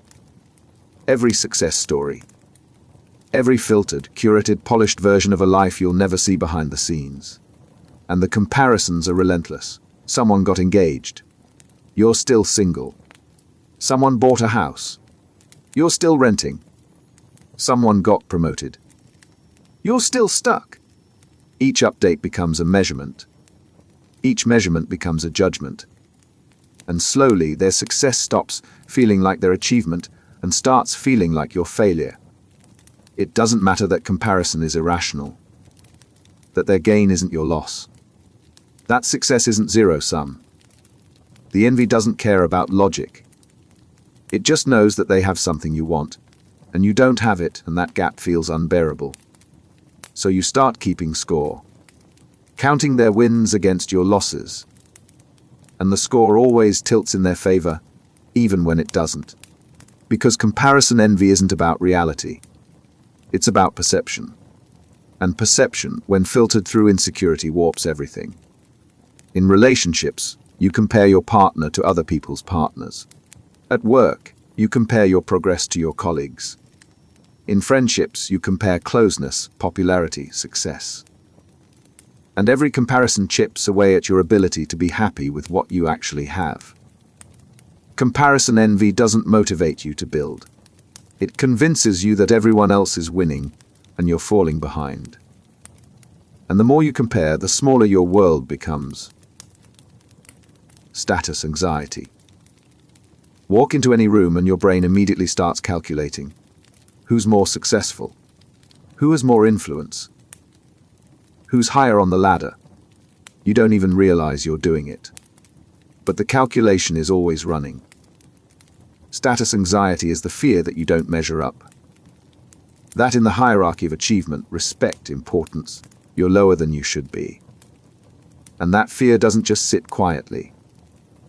Every success story. Every filtered, curated, polished version of a life you'll never see behind the scenes. And the comparisons are relentless. Someone got engaged. You're still single. Someone bought a house. You're still renting. Someone got promoted. You're still stuck. Each update becomes a measurement. Each measurement becomes a judgment. And slowly their success stops feeling like their achievement and starts feeling like your failure. It doesn't matter that comparison is irrational, that their gain isn't your loss. That success isn't zero-sum. The envy doesn't care about logic. It just knows that they have something you want, and you don't have it, and that gap feels unbearable. So you start keeping score, counting their wins against your losses. And the score always tilts in their favor, even when it doesn't. Because comparison envy isn't about reality. It's about perception. And perception, when filtered through insecurity, warps everything. In relationships, you compare your partner to other people's partners. At work, you compare your progress to your colleagues. In friendships, you compare closeness, popularity, success. And every comparison chips away at your ability to be happy with what you actually have. Comparison envy doesn't motivate you to build. It convinces you that everyone else is winning and you're falling behind. And the more you compare, the smaller your world becomes. Status anxiety. Walk into any room and your brain immediately starts calculating. Who's more successful? Who has more influence? Who's higher on the ladder? You don't even realize you're doing it. But the calculation is always running. Status anxiety is the fear that you don't measure up. That in the hierarchy of achievement, respect, importance, you're lower than you should be. And that fear doesn't just sit quietly.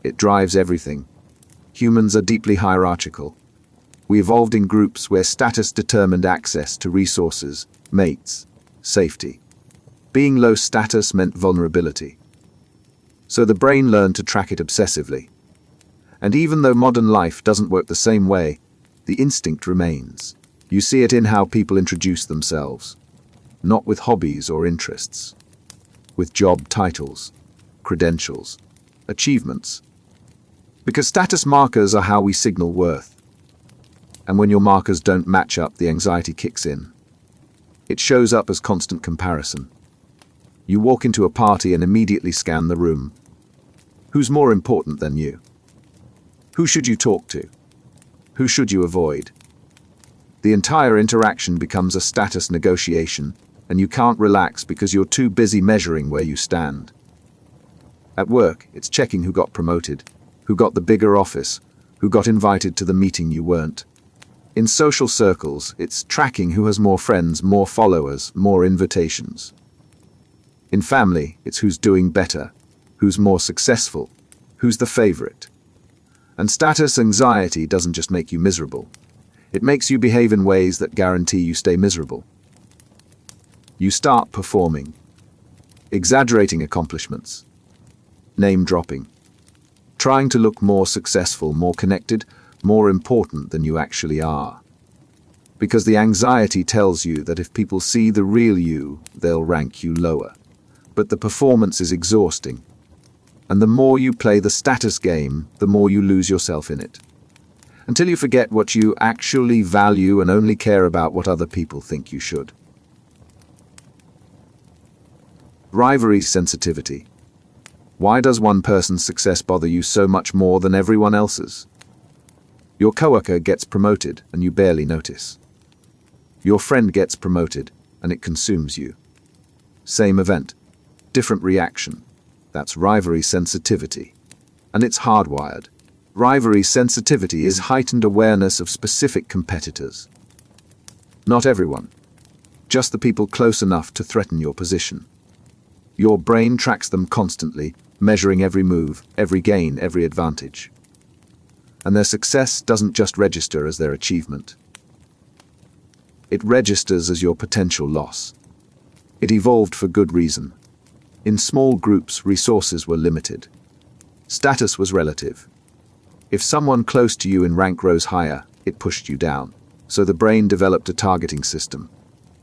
It drives everything. Humans are deeply hierarchical. We evolved in groups where status determined access to resources, mates, safety. Being low status meant vulnerability. So the brain learned to track it obsessively. And even though modern life doesn't work the same way, the instinct remains. You see it in how people introduce themselves. Not with hobbies or interests. With job titles, credentials, achievements. Because status markers are how we signal worth. And when your markers don't match up, the anxiety kicks in. It shows up as constant comparison. You walk into a party and immediately scan the room. Who's more important than you? Who should you talk to? Who should you avoid? The entire interaction becomes a status negotiation, and you can't relax because you're too busy measuring where you stand. At work, it's checking who got promoted, who got the bigger office, who got invited to the meeting you weren't. In social circles, it's tracking who has more friends, more followers, more invitations. In family, it's who's doing better, who's more successful, who's the favorite. And status anxiety doesn't just make you miserable. It makes you behave in ways that guarantee you stay miserable. You start performing, exaggerating accomplishments, name-dropping, trying to look more successful, more connected, more important than you actually are. Because the anxiety tells you that if people see the real you, they'll rank you lower. But the performance is exhausting. And the more you play the status game, the more you lose yourself in it. Until you forget what you actually value and only care about what other people think you should. Rivalry sensitivity. Why does one person's success bother you so much more than everyone else's? Your coworker gets promoted and you barely notice. Your friend gets promoted and it consumes you. Same event, different reaction. That's rivalry sensitivity. And it's hardwired. Rivalry sensitivity is heightened awareness of specific competitors. Not everyone, just the people close enough to threaten your position. Your brain tracks them constantly, measuring every move, every gain, every advantage. And their success doesn't just register as their achievement. It registers as your potential loss. It evolved for good reason. In small groups, resources were limited. Status was relative. If someone close to you in rank rose higher, it pushed you down. So the brain developed a targeting system.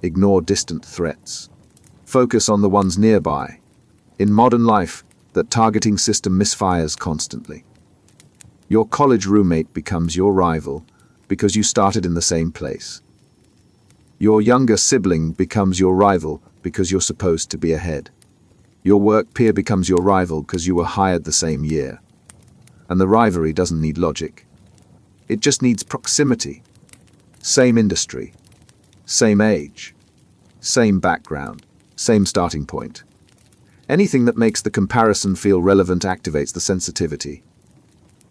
Ignore distant threats. Focus on the ones nearby. In modern life, that targeting system misfires constantly. Your college roommate becomes your rival because you started in the same place. Your younger sibling becomes your rival because you're supposed to be ahead. Your work peer becomes your rival because you were hired the same year. And the rivalry doesn't need logic. It just needs proximity. Same industry, same age, same background, same starting point. Anything that makes the comparison feel relevant activates the sensitivity.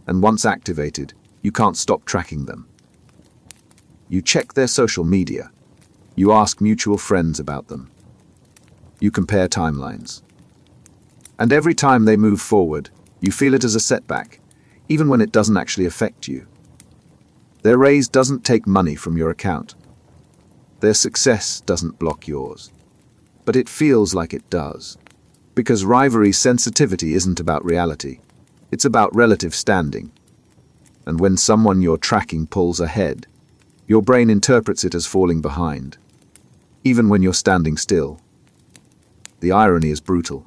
And once activated, you can't stop tracking them. You check their social media. You ask mutual friends about them. You compare timelines. And every time they move forward, you feel it as a setback, even when it doesn't actually affect you. Their raise doesn't take money from your account. Their success doesn't block yours. But it feels like it does. Because rivalry sensitivity isn't about reality. It's about relative standing. And when someone you're tracking pulls ahead, your brain interprets it as falling behind, even when you're standing still. The irony is brutal.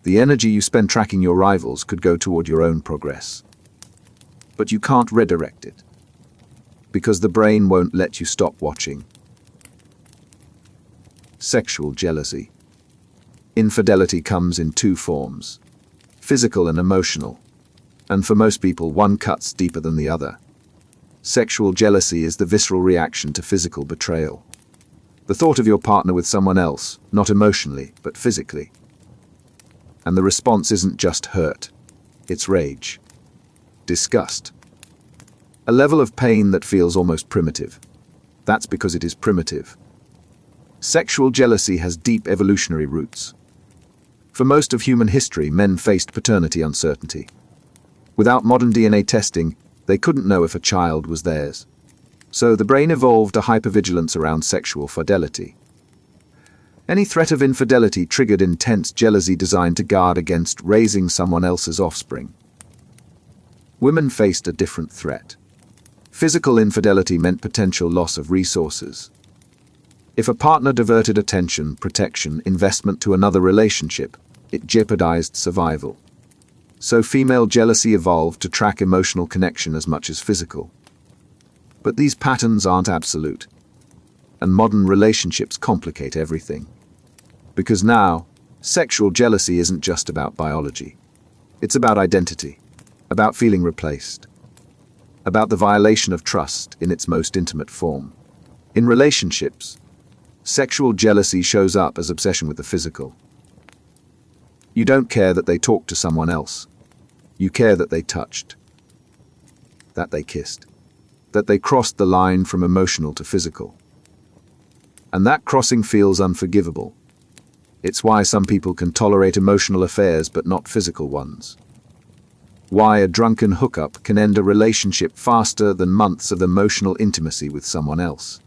The energy you spend tracking your rivals could go toward your own progress. But you can't redirect it, because the brain won't let you stop watching. Sexual jealousy. Infidelity comes in two forms, physical and emotional, and for most people one cuts deeper than the other. Sexual jealousy is the visceral reaction to physical betrayal. The thought of your partner with someone else, not emotionally, but physically. And the response isn't just hurt, it's rage, disgust. A level of pain that feels almost primitive. That's because it is primitive. Sexual jealousy has deep evolutionary roots. For most of human history, men faced paternity uncertainty. Without modern DNA testing, they couldn't know if a child was theirs. So the brain evolved a hypervigilance around sexual fidelity. Any threat of infidelity triggered intense jealousy designed to guard against raising someone else's offspring. Women faced a different threat. Physical infidelity meant potential loss of resources. If a partner diverted attention, protection, investment to another relationship, it jeopardized survival. So female jealousy evolved to track emotional connection as much as physical. But these patterns aren't absolute, and modern relationships complicate everything. Because now, sexual jealousy isn't just about biology. It's about identity, about feeling replaced, about the violation of trust in its most intimate form. In relationships, sexual jealousy shows up as obsession with the physical. You don't care that they talked to someone else. You care that they touched, that they kissed, that they crossed the line from emotional to physical. And that crossing feels unforgivable. It's why some people can tolerate emotional affairs but not physical ones. Why a drunken hookup can end a relationship faster than months of emotional intimacy with someone else.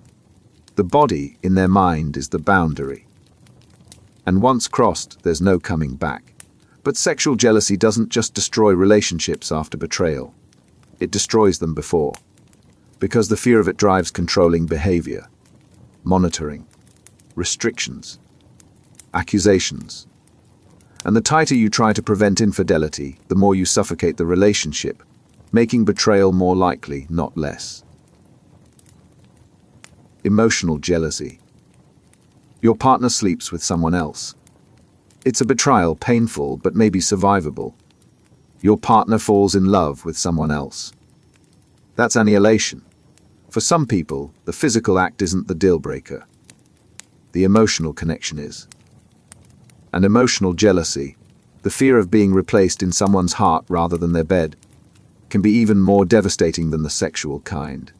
The body, in their mind, is the boundary. And once crossed, there's no coming back. But sexual jealousy doesn't just destroy relationships after betrayal. It destroys them before. Because the fear of it drives controlling behavior, monitoring, restrictions, accusations. And the tighter you try to prevent infidelity, the more you suffocate the relationship, making betrayal more likely, not less. Emotional jealousy. Your partner sleeps with someone else. It's a betrayal, painful but maybe survivable. Your partner falls in love with someone else. That's annihilation. For some people, the physical act isn't the deal breaker. The emotional connection is. And emotional jealousy, the fear of being replaced in someone's heart rather than their bed, can be even more devastating than the sexual kind.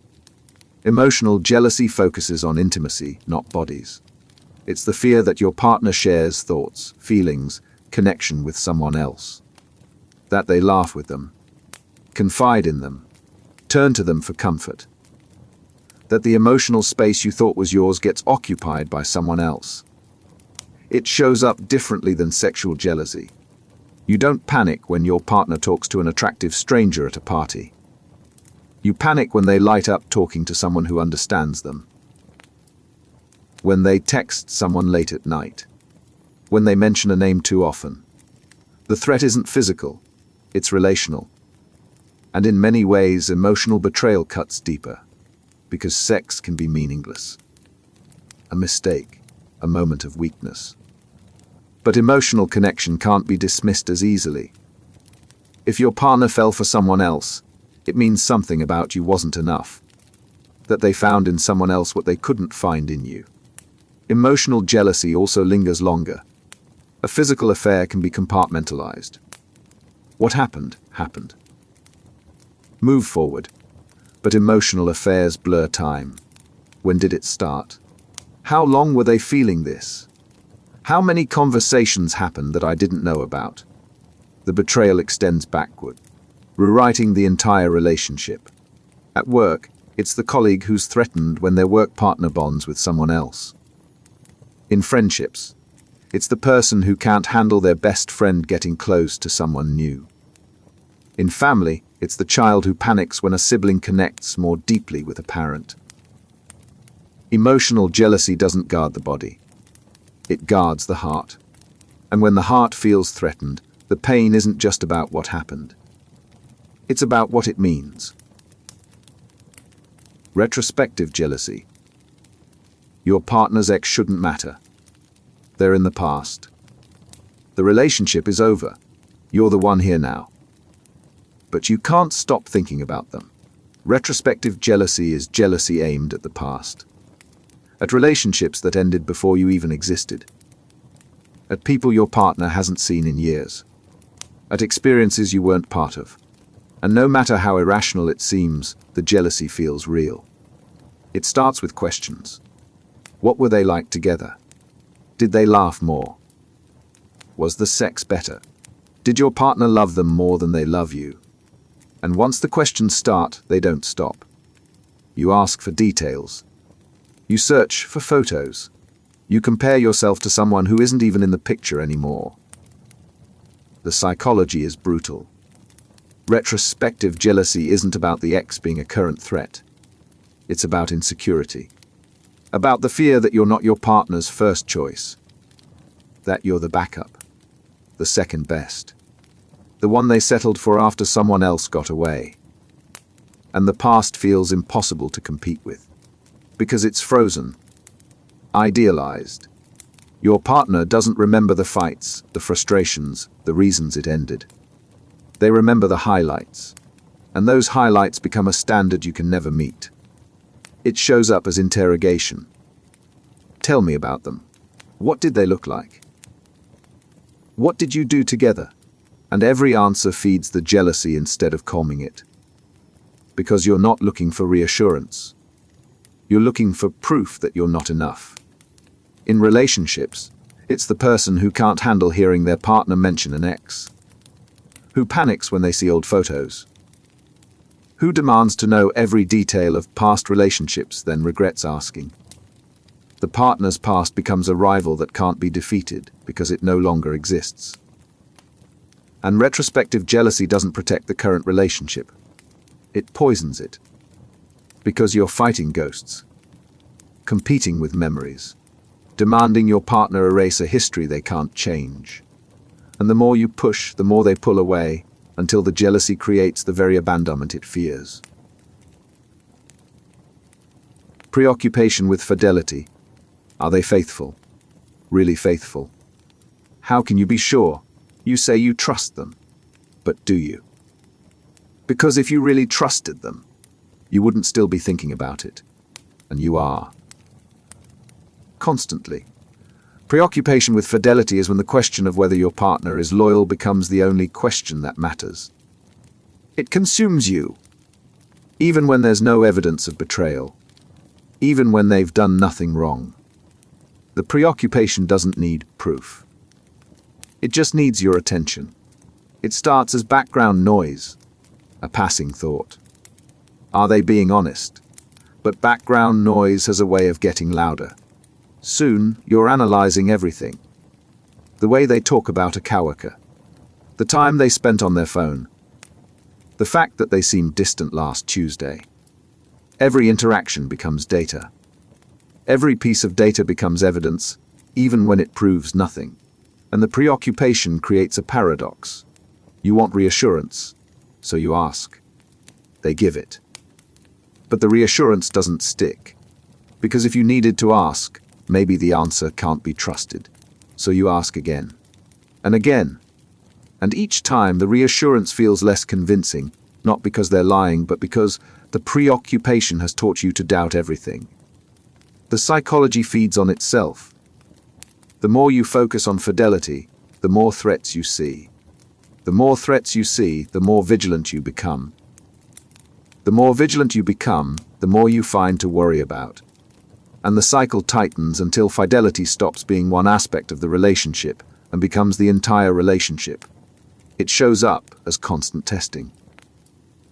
Emotional jealousy focuses on intimacy, not bodies. It's the fear that your partner shares thoughts, feelings, connection with someone else. That they laugh with them, confide in them, turn to them for comfort. That the emotional space you thought was yours gets occupied by someone else. It shows up differently than sexual jealousy. You don't panic when your partner talks to an attractive stranger at a party. You panic when they light up talking to someone who understands them. When they text someone late at night. When they mention a name too often. The threat isn't physical, it's relational. And in many ways, emotional betrayal cuts deeper, because sex can be meaningless. A mistake, a moment of weakness. But emotional connection can't be dismissed as easily. If your partner fell for someone else, it means something about you wasn't enough. That they found in someone else what they couldn't find in you. Emotional jealousy also lingers longer. A physical affair can be compartmentalized. What happened, happened. Move forward. But emotional affairs blur time. When did it start? How long were they feeling this? How many conversations happened that I didn't know about? The betrayal extends backward, rewriting the entire relationship. At work, it's the colleague who's threatened when their work partner bonds with someone else. In friendships, it's the person who can't handle their best friend getting close to someone new. In family, it's the child who panics when a sibling connects more deeply with a parent. Emotional jealousy doesn't guard the body. It guards the heart. And when the heart feels threatened, the pain isn't just about what happened. It's about what it means. Retrospective jealousy. Your partner's ex shouldn't matter. They're in the past. The relationship is over. You're the one here now. But you can't stop thinking about them. Retrospective jealousy is jealousy aimed at the past. At relationships that ended before you even existed. At people your partner hasn't seen in years. At experiences you weren't part of. And no matter how irrational it seems, the jealousy feels real. It starts with questions. What were they like together? Did they laugh more? Was the sex better? Did your partner love them more than they love you? And once the questions start, they don't stop. You ask for details. You search for photos. You compare yourself to someone who isn't even in the picture anymore. The psychology is brutal. Retrospective jealousy isn't about the ex being a current threat. It's about insecurity. About the fear that you're not your partner's first choice. That you're the backup. The second best. The one they settled for after someone else got away. And the past feels impossible to compete with. Because it's frozen. Idealized. Your partner doesn't remember the fights, the frustrations, the reasons it ended. They remember the highlights. And those highlights become a standard you can never meet. It shows up as interrogation. Tell me about them. What did they look like? What did you do together? And every answer feeds the jealousy instead of calming it. Because you're not looking for reassurance. You're looking for proof that you're not enough. In relationships, it's the person who can't handle hearing their partner mention an ex. Who panics when they see old photos. Who demands to know every detail of past relationships, then regrets asking. The partner's past becomes a rival that can't be defeated because it no longer exists. And retrospective jealousy doesn't protect the current relationship. It poisons it. Because you're fighting ghosts. Competing with memories. Demanding your partner erase a history they can't change. And the more you push, the more they pull away, until the jealousy creates the very abandonment it fears. Preoccupation with fidelity. Are they faithful? Really faithful? How can you be sure? You say you trust them. But do you? Because if you really trusted them, you wouldn't still be thinking about it. And you are. Constantly. Preoccupation with fidelity is when the question of whether your partner is loyal becomes the only question that matters. It consumes you. Even when there's no evidence of betrayal. Even when they've done nothing wrong. The preoccupation doesn't need proof. It just needs your attention. It starts as background noise, a passing thought. Are they being honest? But background noise has a way of getting louder. Soon, you're analyzing everything. The way they talk about a coworker. The time they spent on their phone. The fact that they seemed distant last Tuesday. Every interaction becomes data. Every piece of data becomes evidence, even when it proves nothing. And the preoccupation creates a paradox. You want reassurance, so you ask. They give it. But the reassurance doesn't stick. Because if you needed to ask, maybe the answer can't be trusted. So you ask again. And again. And each time the reassurance feels less convincing, not because they're lying, but because the preoccupation has taught you to doubt everything. The psychology feeds on itself. The more you focus on fidelity, the more threats you see. The more threats you see, the more vigilant you become. The more vigilant you become, the more you find to worry about. And the cycle tightens until fidelity stops being one aspect of the relationship and becomes the entire relationship. It shows up as constant testing.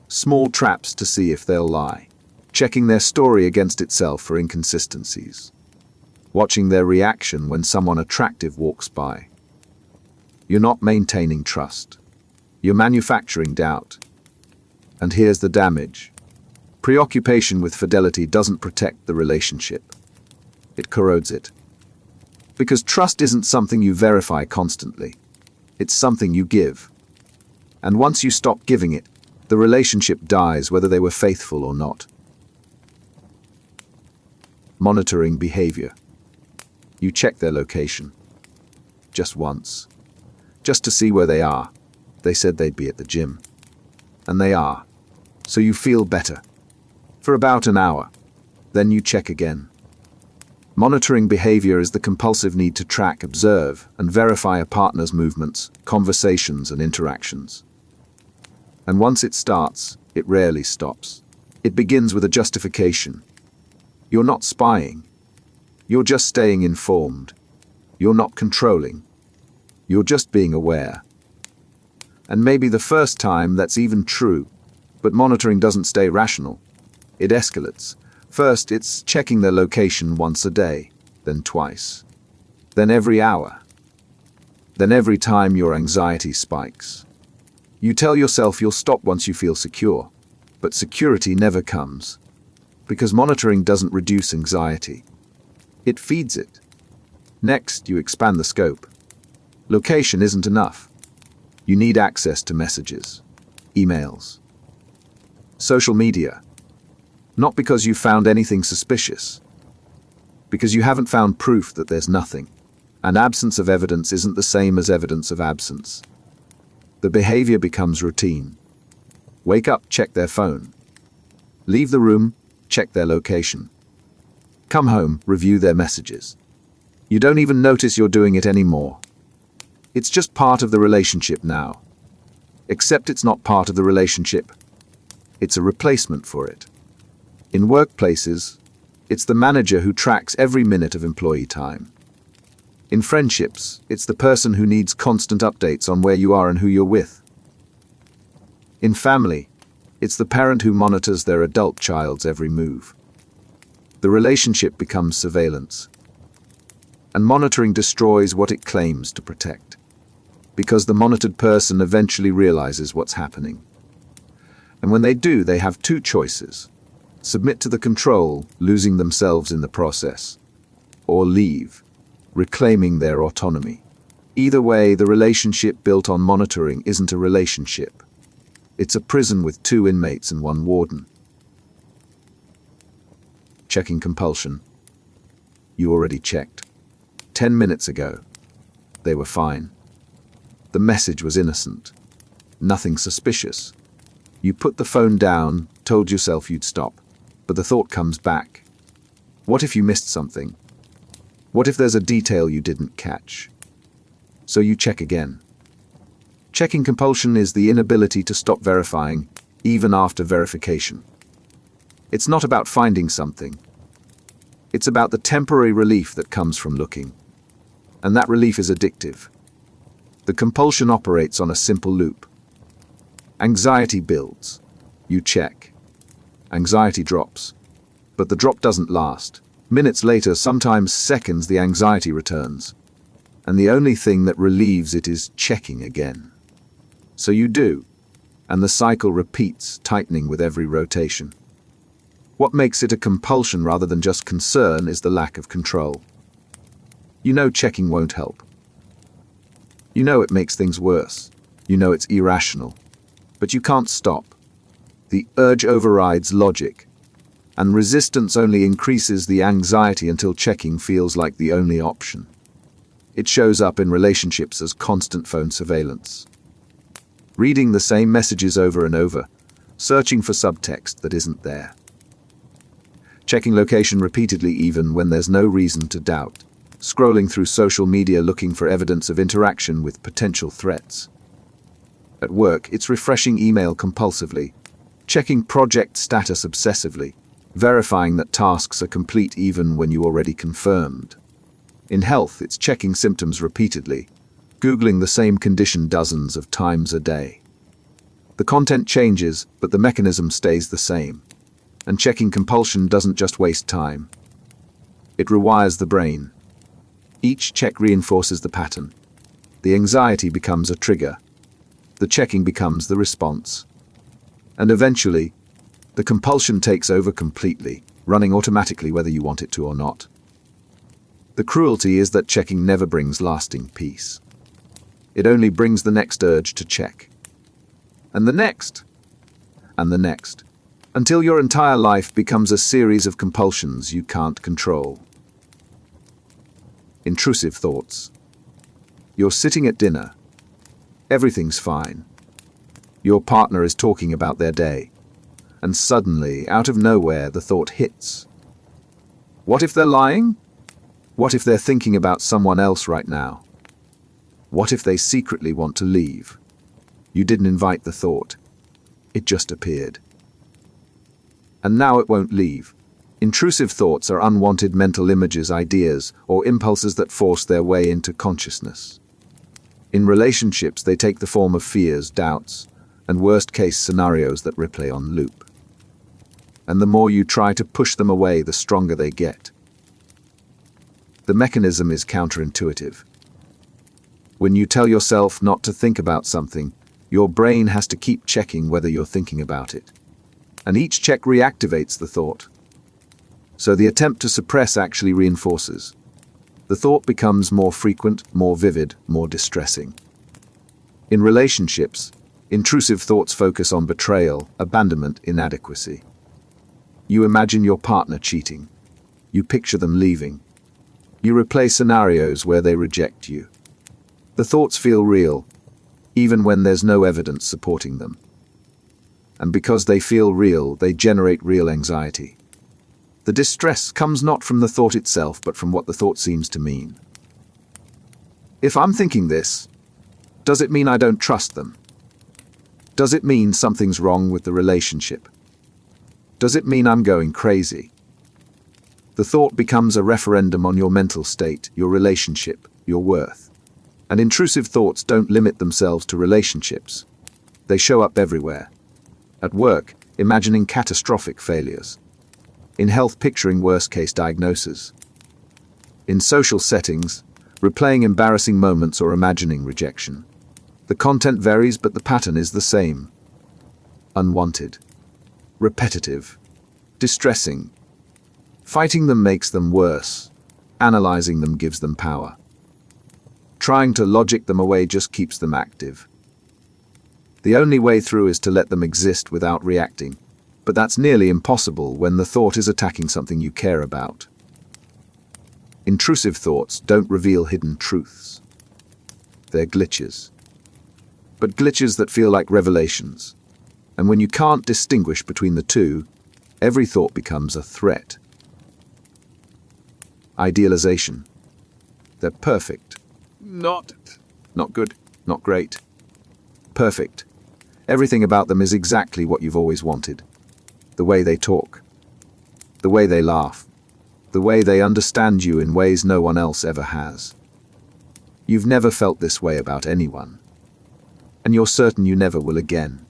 Small traps to see if they'll lie. Checking their story against itself for inconsistencies. Watching their reaction when someone attractive walks by. You're not maintaining trust. You're manufacturing doubt. And here's the damage. Preoccupation with fidelity doesn't protect the relationship. It corrodes it. Because trust isn't something you verify constantly. It's something you give. And once you stop giving it, the relationship dies whether they were faithful or not. Monitoring behavior. You check their location. Just once. Just to see where they are. They said they'd be at the gym. And they are. So you feel better. For about an hour. Then you check again. Monitoring behavior is the compulsive need to track, observe, and verify a partner's movements, conversations, and interactions. And once it starts, it rarely stops. It begins with a justification. You're not spying. You're just staying informed. You're not controlling. You're just being aware. And maybe the first time that's even true, but monitoring doesn't stay rational. It escalates. First, it's checking their location once a day, then twice, then every hour, then every time your anxiety spikes. You tell yourself you'll stop once you feel secure, but security never comes, because monitoring doesn't reduce anxiety. It feeds it. Next, you expand the scope. Location isn't enough. You need access to messages, emails, social media, not because you found anything suspicious, because you haven't found proof that there's nothing. And absence of evidence isn't the same as evidence of absence. The behavior becomes routine. Wake up, check their phone. Leave the room, check their location. Come home, review their messages. You don't even notice you're doing it anymore. It's just part of the relationship now. Except it's not part of the relationship. It's a replacement for it. In workplaces, it's the manager who tracks every minute of employee time. In friendships, it's the person who needs constant updates on where you are and who you're with. In family, it's the parent who monitors their adult child's every move. The relationship becomes surveillance. And monitoring destroys what it claims to protect, because the monitored person eventually realizes what's happening. And when they do, they have two choices: submit to the control, losing themselves in the process, or leave, reclaiming their autonomy. Either way, the relationship built on monitoring isn't a relationship. It's a prison with 2 inmates and 1 warden. Checking compulsion. You already checked. 10 minutes ago. They were fine. The message was innocent. Nothing suspicious. You put the phone down, told yourself you'd stop, but the thought comes back. What if you missed something? What if there's a detail you didn't catch? So you check again. Checking compulsion is the inability to stop verifying, even after verification. It's not about finding something. It's about the temporary relief that comes from looking. And that relief is addictive. The compulsion operates on a simple loop. Anxiety builds. You check. Anxiety drops. But the drop doesn't last. Minutes later, sometimes seconds, the anxiety returns. And the only thing that relieves it is checking again. So you do. And the cycle repeats, tightening with every rotation. What makes it a compulsion rather than just concern is the lack of control. You know checking won't help. You know it makes things worse. You know it's irrational. But you can't stop. The urge overrides logic. And resistance only increases the anxiety until checking feels like the only option. It shows up in relationships as constant phone surveillance. Reading the same messages over and over, searching for subtext that isn't there. Checking location repeatedly even when there's no reason to doubt. Scrolling through social media looking for evidence of interaction with potential threats. At work, it's refreshing email compulsively, checking project status obsessively, verifying that tasks are complete even when you already confirmed. In health, it's checking symptoms repeatedly, Googling the same condition dozens of times a day. The content changes, but the mechanism stays the same. And checking compulsion doesn't just waste time. It rewires the brain. Each check reinforces the pattern. The anxiety becomes a trigger. The checking becomes the response. And eventually, the compulsion takes over completely, running automatically whether you want it to or not. The cruelty is that checking never brings lasting peace. It only brings the next urge to check. And the next. And the next. Until your entire life becomes a series of compulsions you can't control. Intrusive thoughts. You're sitting at dinner. Everything's fine. Your partner is talking about their day. And suddenly, out of nowhere, the thought hits. What if they're lying? What if they're thinking about someone else right now? What if they secretly want to leave? You didn't invite the thought. It just appeared. And now it won't leave. Intrusive thoughts are unwanted mental images, ideas, or impulses that force their way into consciousness. In relationships, they take the form of fears, doubts, and worst-case scenarios that replay on loop. And the more you try to push them away, the stronger they get. The mechanism is counterintuitive. When you tell yourself not to think about something, your brain has to keep checking whether you're thinking about it. And each check reactivates the thought. So the attempt to suppress actually reinforces. The thought becomes more frequent, more vivid, more distressing. In relationships, intrusive thoughts focus on betrayal, abandonment, inadequacy. You imagine your partner cheating. You picture them leaving. You replay scenarios where they reject you. The thoughts feel real, even when there's no evidence supporting them. And because they feel real, they generate real anxiety. The distress comes not from the thought itself, but from what the thought seems to mean. If I'm thinking this, does it mean I don't trust them? Does it mean something's wrong with the relationship? Does it mean I'm going crazy? The thought becomes a referendum on your mental state, your relationship, your worth. And intrusive thoughts don't limit themselves to relationships. They show up everywhere. At work, imagining catastrophic failures. In health, picturing worst-case diagnoses. In social settings, replaying embarrassing moments or imagining rejection. The content varies, but the pattern is the same. Unwanted. Repetitive. Distressing. Fighting them makes them worse. Analyzing them gives them power. Trying to logic them away just keeps them active. The only way through is to let them exist without reacting, but that's nearly impossible when the thought is attacking something you care about. Intrusive thoughts don't reveal hidden truths. They're glitches. But glitches that feel like revelations. And when you can't distinguish between the two, every thought becomes a threat. Idealization. They're perfect. Not good, not great. Perfect. Everything about them is exactly what you've always wanted. The way they talk. The way they laugh. The way they understand you in ways no one else ever has. You've never felt this way about anyone. And you're certain you never will again.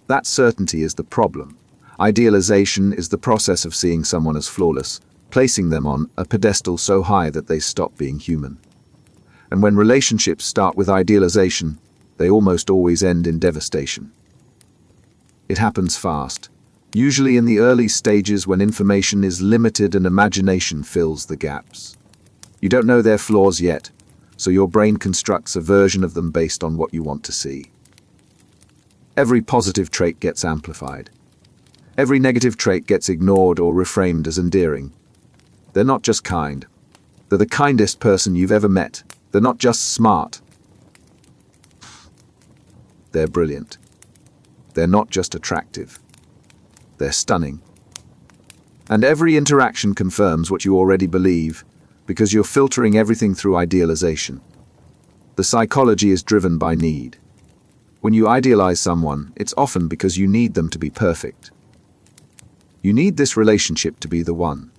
That certainty is the problem. Idealization is the process of seeing someone as flawless, placing them on a pedestal so high that they stop being human. And when relationships start with idealization, they almost always end in devastation. It happens fast, usually in the early stages when information is limited and imagination fills the gaps. You don't know their flaws yet, so your brain constructs a version of them based on what you want to see. Every positive trait gets amplified. Every negative trait gets ignored or reframed as endearing. They're not just kind. They're the kindest person you've ever met. They're not just smart. They're brilliant. They're not just attractive. They're stunning. And every interaction confirms what you already believe, because you're filtering everything through idealization. The psychology is driven by need. When you idealize someone, it's often because you need them to be perfect. You need this relationship to be the one.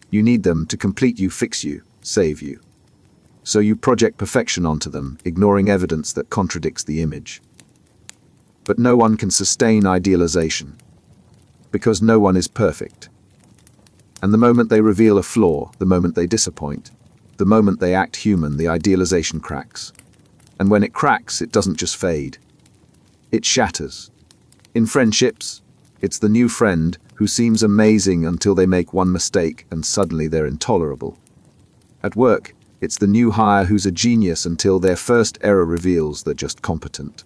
You need them to complete you, fix you, save you. So you project perfection onto them, ignoring evidence that contradicts the image. But no one can sustain idealization, because no one is perfect. And the moment they reveal a flaw, the moment they disappoint, the moment they act human, the idealization cracks. And when it cracks, it doesn't just fade. It shatters. In friendships, it's the new friend who seems amazing until they make one mistake and suddenly they're intolerable. At work, it's the new hire who's a genius until their first error reveals they're just competent.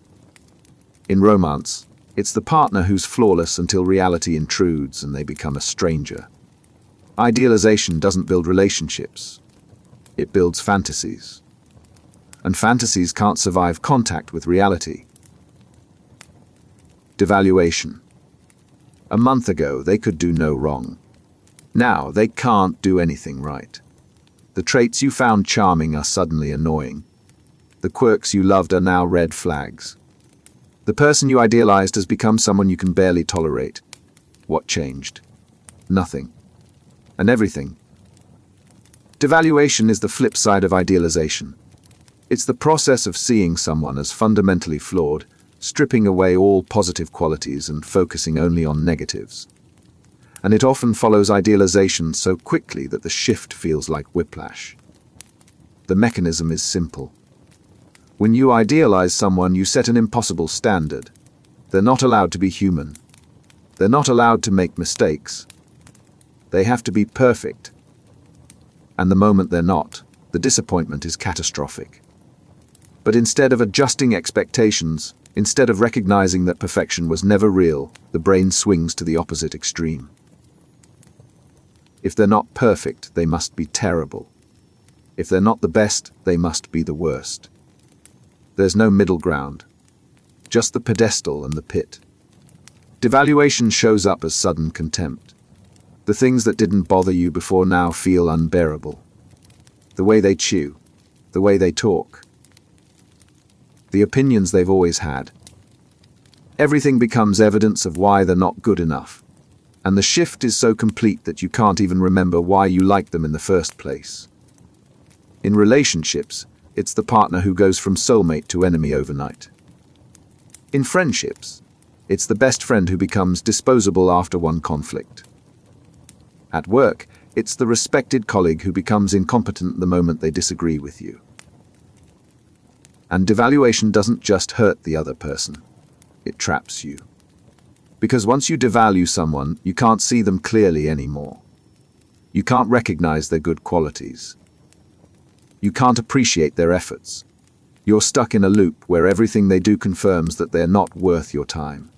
In romance, it's the partner who's flawless until reality intrudes and they become a stranger. Idealization doesn't build relationships. It builds fantasies. And fantasies can't survive contact with reality. Devaluation. A month ago, they could do no wrong. Now, they can't do anything right. The traits you found charming are suddenly annoying. The quirks you loved are now red flags. The person you idealized has become someone you can barely tolerate. What changed? Nothing. And everything. Devaluation is the flip side of idealization. It's the process of seeing someone as fundamentally flawed, stripping away all positive qualities and focusing only on negatives. and it often follows idealization so quickly that the shift feels like whiplash. The mechanism is simple. When you idealize someone, you set an impossible standard. They're not allowed to be human. They're not allowed to make mistakes. They have to be perfect. And the moment they're not, the disappointment is catastrophic. But instead of adjusting expectations, instead of recognizing that perfection was never real, the brain swings to the opposite extreme. If they're not perfect, they must be terrible. If they're not the best, they must be the worst. There's no middle ground, just the pedestal and the pit. Devaluation shows up as sudden contempt. The things that didn't bother you before now feel unbearable. The way they chew, the way they talk, the opinions they've always had. Everything becomes evidence of why they're not good enough. And the shift is so complete that you can't even remember why you liked them in the first place. In relationships, it's the partner who goes from soulmate to enemy overnight. In friendships, it's the best friend who becomes disposable after one conflict. At work, it's the respected colleague who becomes incompetent the moment they disagree with you. And devaluation doesn't just hurt the other person, it traps you. Because once you devalue someone, you can't see them clearly anymore. You can't recognize their good qualities. You can't appreciate their efforts. You're stuck in a loop where everything they do confirms that they're not worth your time.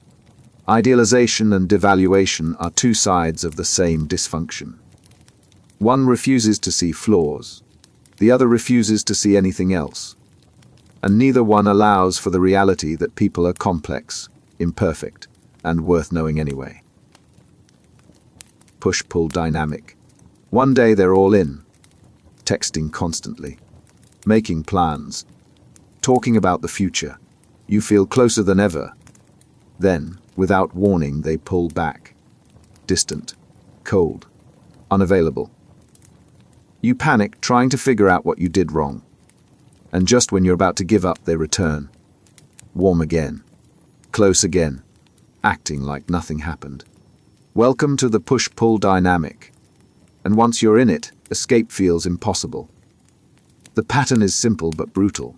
Idealization and devaluation are two sides of the same dysfunction. One refuses to see flaws. The other refuses to see anything else. And neither one allows for the reality that people are complex, imperfect, and worth knowing anyway. Push-pull dynamic. One day they're all in, texting constantly, making plans, talking about the future. You feel closer than ever. Then, without warning, they pull back. Distant, cold, unavailable. You panic, trying to figure out what you did wrong. And just when you're about to give up, they return. Warm again. Close again. Acting like nothing happened. Welcome to the push-pull dynamic. And once you're in it, escape feels impossible. The pattern is simple but brutal.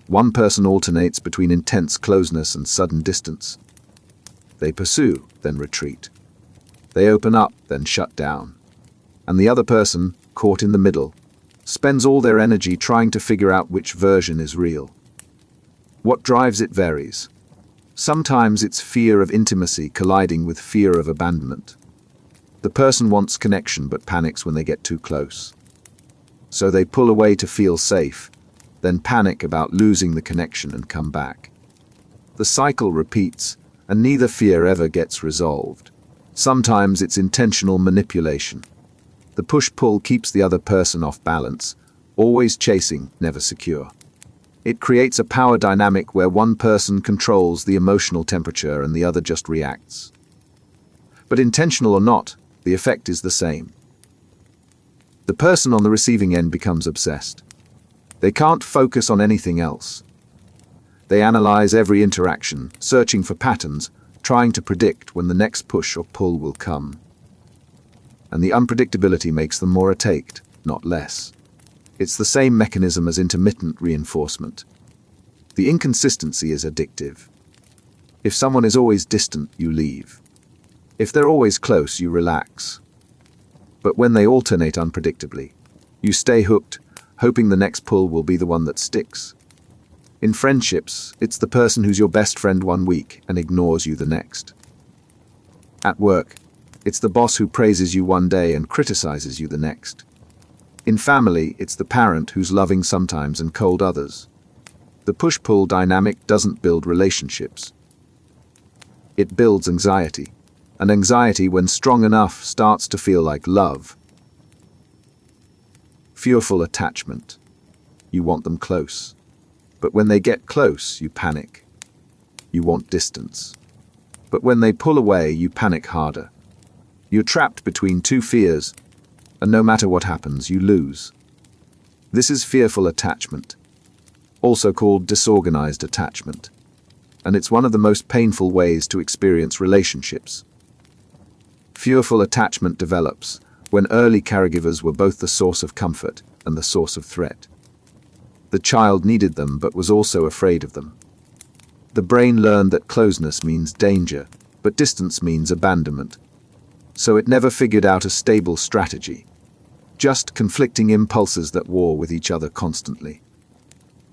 One person alternates between intense closeness and sudden distance. They pursue, then retreat. They open up, then shut down. And the other person, caught in the middle, spends all their energy trying to figure out which version is real. What drives it varies. Sometimes it's fear of intimacy colliding with fear of abandonment. The person wants connection but panics when they get too close. So they pull away to feel safe, then panic about losing the connection and come back. The cycle repeats, and neither fear ever gets resolved. Sometimes it's intentional manipulation. The push-pull keeps the other person off balance, always chasing, never secure. It creates a power dynamic where one person controls the emotional temperature and the other just reacts. But intentional or not, the effect is the same. The person on the receiving end becomes obsessed. They can't focus on anything else. They analyze every interaction, searching for patterns, trying to predict when the next push or pull will come. And the unpredictability makes them more attacked, not less. It's the same mechanism as intermittent reinforcement. The inconsistency is addictive. If someone is always distant, you leave. If they're always close, you relax. But when they alternate unpredictably, you stay hooked, hoping the next pull will be the one that sticks. In friendships, it's the person who's your best friend one week and ignores you the next. At work, it's the boss who praises you one day and criticizes you the next. In family, it's the parent who's loving sometimes and cold others. The push-pull dynamic doesn't build relationships. It builds anxiety, and anxiety, when strong enough, starts to feel like love. Fearful attachment. You want them close. But when they get close, you panic. You want distance. But when they pull away, you panic harder. You're trapped between two fears, and no matter what happens, you lose. This is fearful attachment, also called disorganized attachment, and it's one of the most painful ways to experience relationships. Fearful attachment develops when early caregivers were both the source of comfort and the source of threat. The child needed them but was also afraid of them. The brain learned that closeness means danger, but distance means abandonment. So it never figured out a stable strategy, just conflicting impulses that war with each other constantly.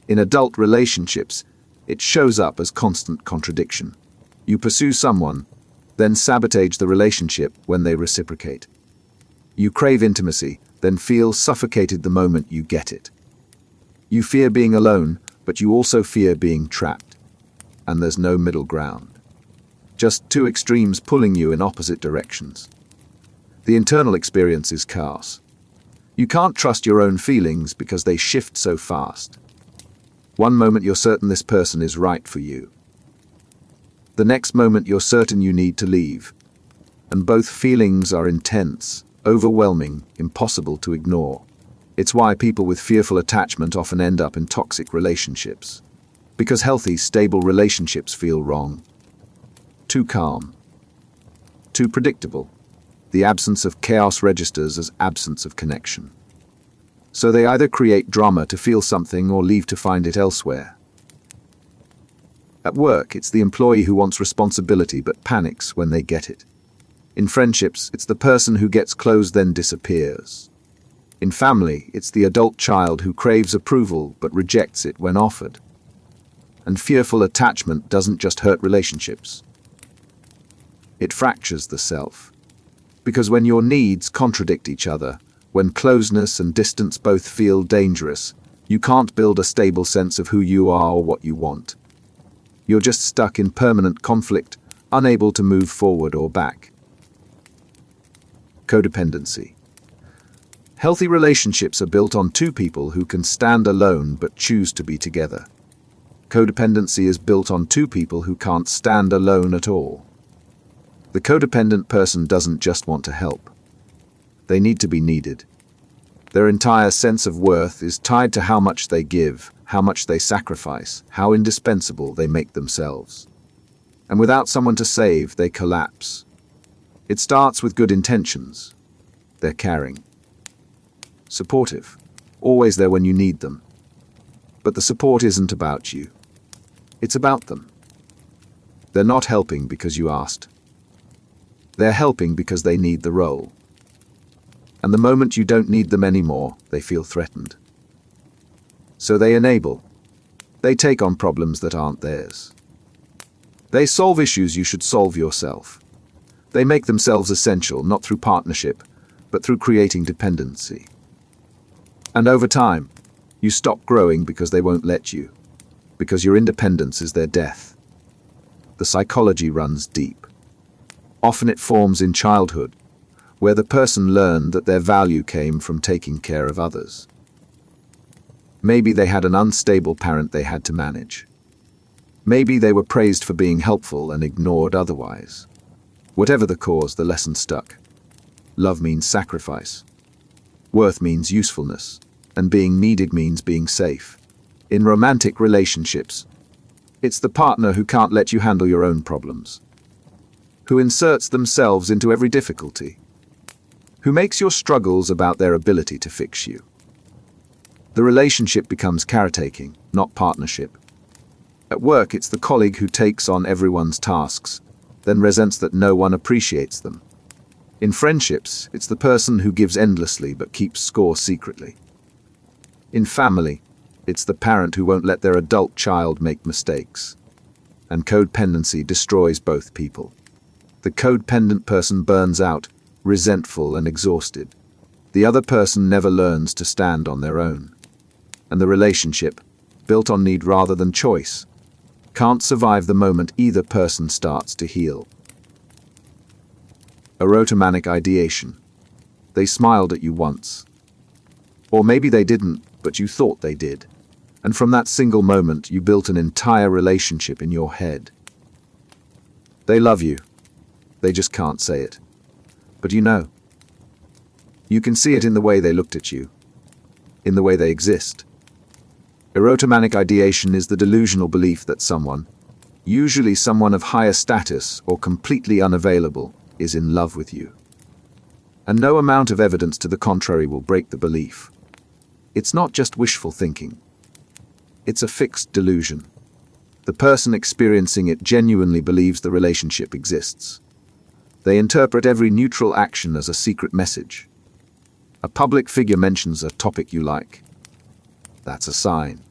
In adult relationships, it shows up as constant contradiction. You pursue someone, then sabotage the relationship when they reciprocate. You crave intimacy, then feel suffocated the moment you get it. You fear being alone, but you also fear being trapped. And there's no middle ground. Just two extremes pulling you in opposite directions. The internal experience is chaos. You can't trust your own feelings because they shift so fast. One moment you're certain this person is right for you. The next moment you're certain you need to leave. And both feelings are intense, overwhelming, impossible to ignore. It's why people with fearful attachment often end up in toxic relationships. Because healthy, stable relationships feel wrong. Too calm. Too predictable. The absence of chaos registers as absence of connection. So they either create drama to feel something or leave to find it elsewhere. At work, it's the employee who wants responsibility but panics when they get it. In friendships, it's the person who gets close then disappears. In family, it's the adult child who craves approval but rejects it when offered. And fearful attachment doesn't just hurt relationships. It fractures the self. Because when your needs contradict each other, when closeness and distance both feel dangerous, you can't build a stable sense of who you are or what you want. You're just stuck in permanent conflict, unable to move forward or back. Codependency. Healthy relationships are built on two people who can stand alone but choose to be together. Codependency is built on two people who can't stand alone at all. The codependent person doesn't just want to help. They need to be needed. Their entire sense of worth is tied to how much they give, how much they sacrifice, how indispensable they make themselves. And without someone to save, they collapse. It starts with good intentions. They're caring. Supportive. Always there when you need them. But the support isn't about you. It's about them. They're not helping because you asked. They're helping because they need the role. And the moment you don't need them anymore, they feel threatened. So they enable. They take on problems that aren't theirs. They solve issues you should solve yourself. They make themselves essential, not through partnership, but through creating dependency. And over time, you stop growing because they won't let you, because your independence is their death. The psychology runs deep. Often it forms in childhood, where the person learned that their value came from taking care of others. Maybe they had an unstable parent they had to manage. Maybe they were praised for being helpful and ignored otherwise. Whatever the cause, the lesson stuck. Love means sacrifice. Worth means usefulness, and being needed means being safe. In romantic relationships, it's the partner who can't let you handle your own problems, who inserts themselves into every difficulty, who makes your struggles about their ability to fix you. The relationship becomes caretaking, not partnership. At work, it's the colleague who takes on everyone's tasks, then resents that no one appreciates them. In friendships, it's the person who gives endlessly but keeps score secretly. In family, it's the parent who won't let their adult child make mistakes. And codependency destroys both people. The codependent person burns out, resentful and exhausted. The other person never learns to stand on their own. And the relationship, built on need rather than choice, can't survive the moment either person starts to heal. Erotomanic Ideation. They smiled at you once. Or maybe they didn't, but you thought they did. And from that single moment, you built an entire relationship in your head. They love you. They just can't say it. But you know. You can see it in the way they looked at you, in the way they exist. Erotomanic ideation is the delusional belief that someone, usually someone of higher status or completely unavailable, is in love with you. And no amount of evidence to the contrary will break the belief. It's not just wishful thinking. It's a fixed delusion. The person experiencing it genuinely believes the relationship exists. They interpret every neutral action as a secret message. A public figure mentions a topic you like. That's a sign.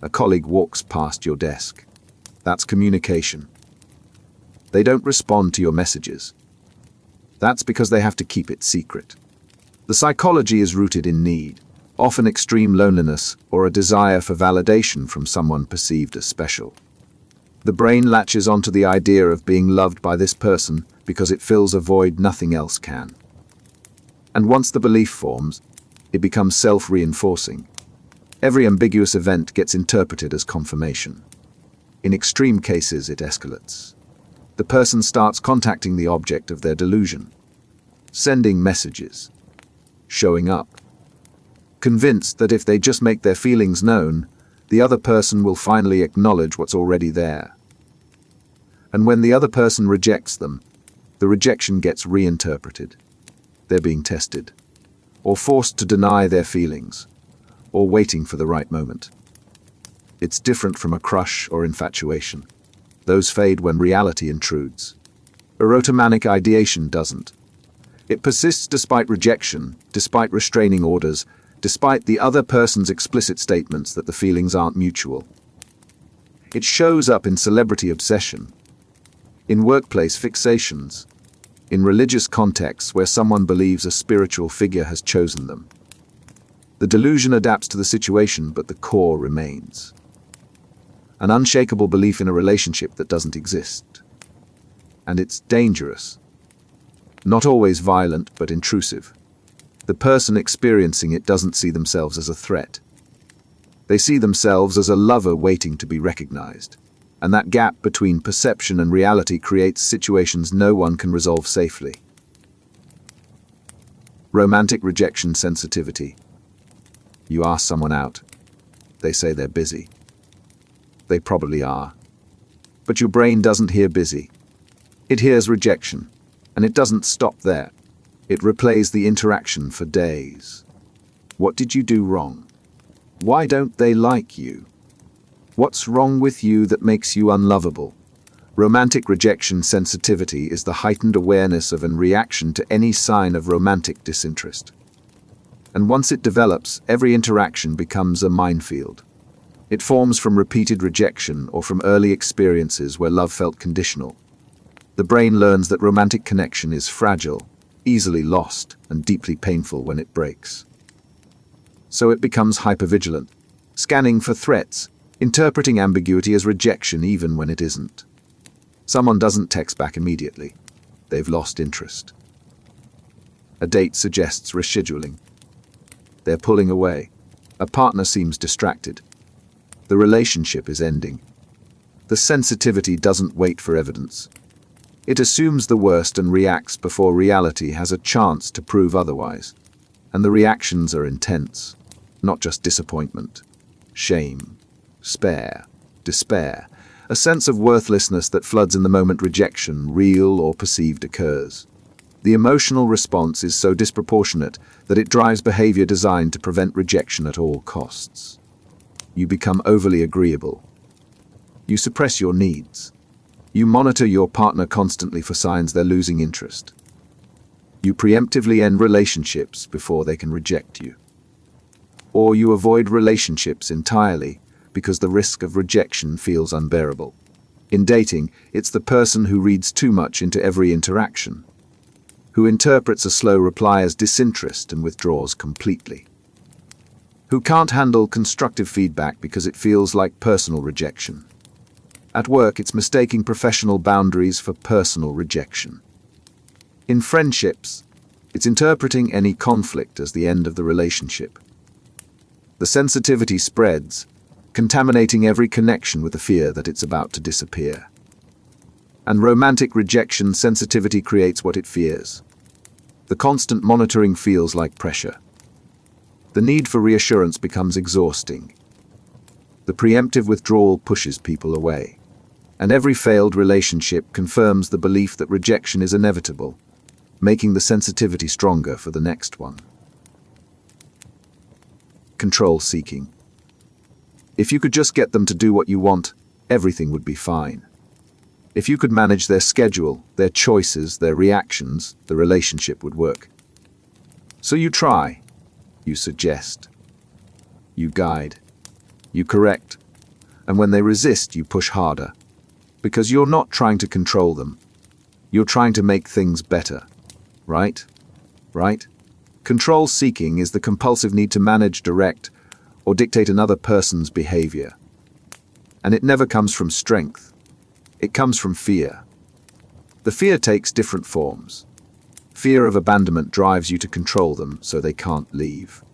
A colleague walks past your desk. That's communication. They don't respond to your messages. That's because they have to keep it secret. The psychology is rooted in need, often extreme loneliness or a desire for validation from someone perceived as special. The brain latches onto the idea of being loved by this person because it fills a void nothing else can. And once the belief forms, it becomes self-reinforcing. Every ambiguous event gets interpreted as confirmation. In extreme cases, it escalates. The person starts contacting the object of their delusion, sending messages, showing up, convinced that if they just make their feelings known, the other person will finally acknowledge what's already there. And when the other person rejects them, the rejection gets reinterpreted. They're being tested, or forced to deny their feelings, or waiting for the right moment. It's different from a crush or infatuation. Those fade when reality intrudes. Erotomanic ideation doesn't. It persists despite rejection, despite restraining orders, despite the other person's explicit statements that the feelings aren't mutual. It shows up in celebrity obsession, in workplace fixations, in religious contexts where someone believes a spiritual figure has chosen them. The delusion adapts to the situation, but the core remains. An unshakable belief in a relationship that doesn't exist. And it's dangerous. Not always violent, but intrusive. The person experiencing it doesn't see themselves as a threat. They see themselves as a lover waiting to be recognized. And that gap between perception and reality creates situations no one can resolve safely. Romantic rejection sensitivity. You ask someone out. They say they're busy. They probably are. But your brain doesn't hear busy. It hears rejection, and it doesn't stop there. It replays the interaction for days. What did you do wrong? Why don't they like you? What's wrong with you that makes you unlovable? Romantic rejection sensitivity is the heightened awareness of and reaction to any sign of romantic disinterest. And once it develops, every interaction becomes a minefield. It forms from repeated rejection or from early experiences where love felt conditional. The brain learns that romantic connection is fragile, easily lost, and deeply painful when it breaks. So it becomes hypervigilant, scanning for threats, interpreting ambiguity as rejection even when it isn't. Someone doesn't text back immediately. They've lost interest. A date suggests rescheduling. They're pulling away. A partner seems distracted. The relationship is ending. The sensitivity doesn't wait for evidence. It assumes the worst and reacts before reality has a chance to prove otherwise. And the reactions are intense, not just disappointment, shame, despair, a sense of worthlessness that floods in the moment rejection, real or perceived, occurs. The emotional response is so disproportionate that it drives behavior designed to prevent rejection at all costs. You become overly agreeable. You suppress your needs. You monitor your partner constantly for signs they're losing interest. You preemptively end relationships before they can reject you. Or you avoid relationships entirely because the risk of rejection feels unbearable. In dating, it's the person who reads too much into every interaction, who interprets a slow reply as disinterest and withdraws completely, who can't handle constructive feedback because it feels like personal rejection. At work, it's mistaking professional boundaries for personal rejection. In friendships, it's interpreting any conflict as the end of the relationship. The sensitivity spreads, contaminating every connection with the fear that it's about to disappear. And romantic rejection sensitivity creates what it fears. The constant monitoring feels like pressure. The need for reassurance becomes exhausting. The preemptive withdrawal pushes people away. And every failed relationship confirms the belief that rejection is inevitable, making the sensitivity stronger for the next one. Control seeking. If you could just get them to do what you want, everything would be fine. If you could manage their schedule, their choices, their reactions, the relationship would work. So you try, you suggest, you guide, you correct, and when they resist, you push harder. Because you're not trying to control them. You're trying to make things better. Right? Right? Control seeking is the compulsive need to manage, direct, or dictate another person's behavior. And it never comes from strength. It comes from fear. The fear takes different forms. Fear of abandonment drives you to control them so they can't leave.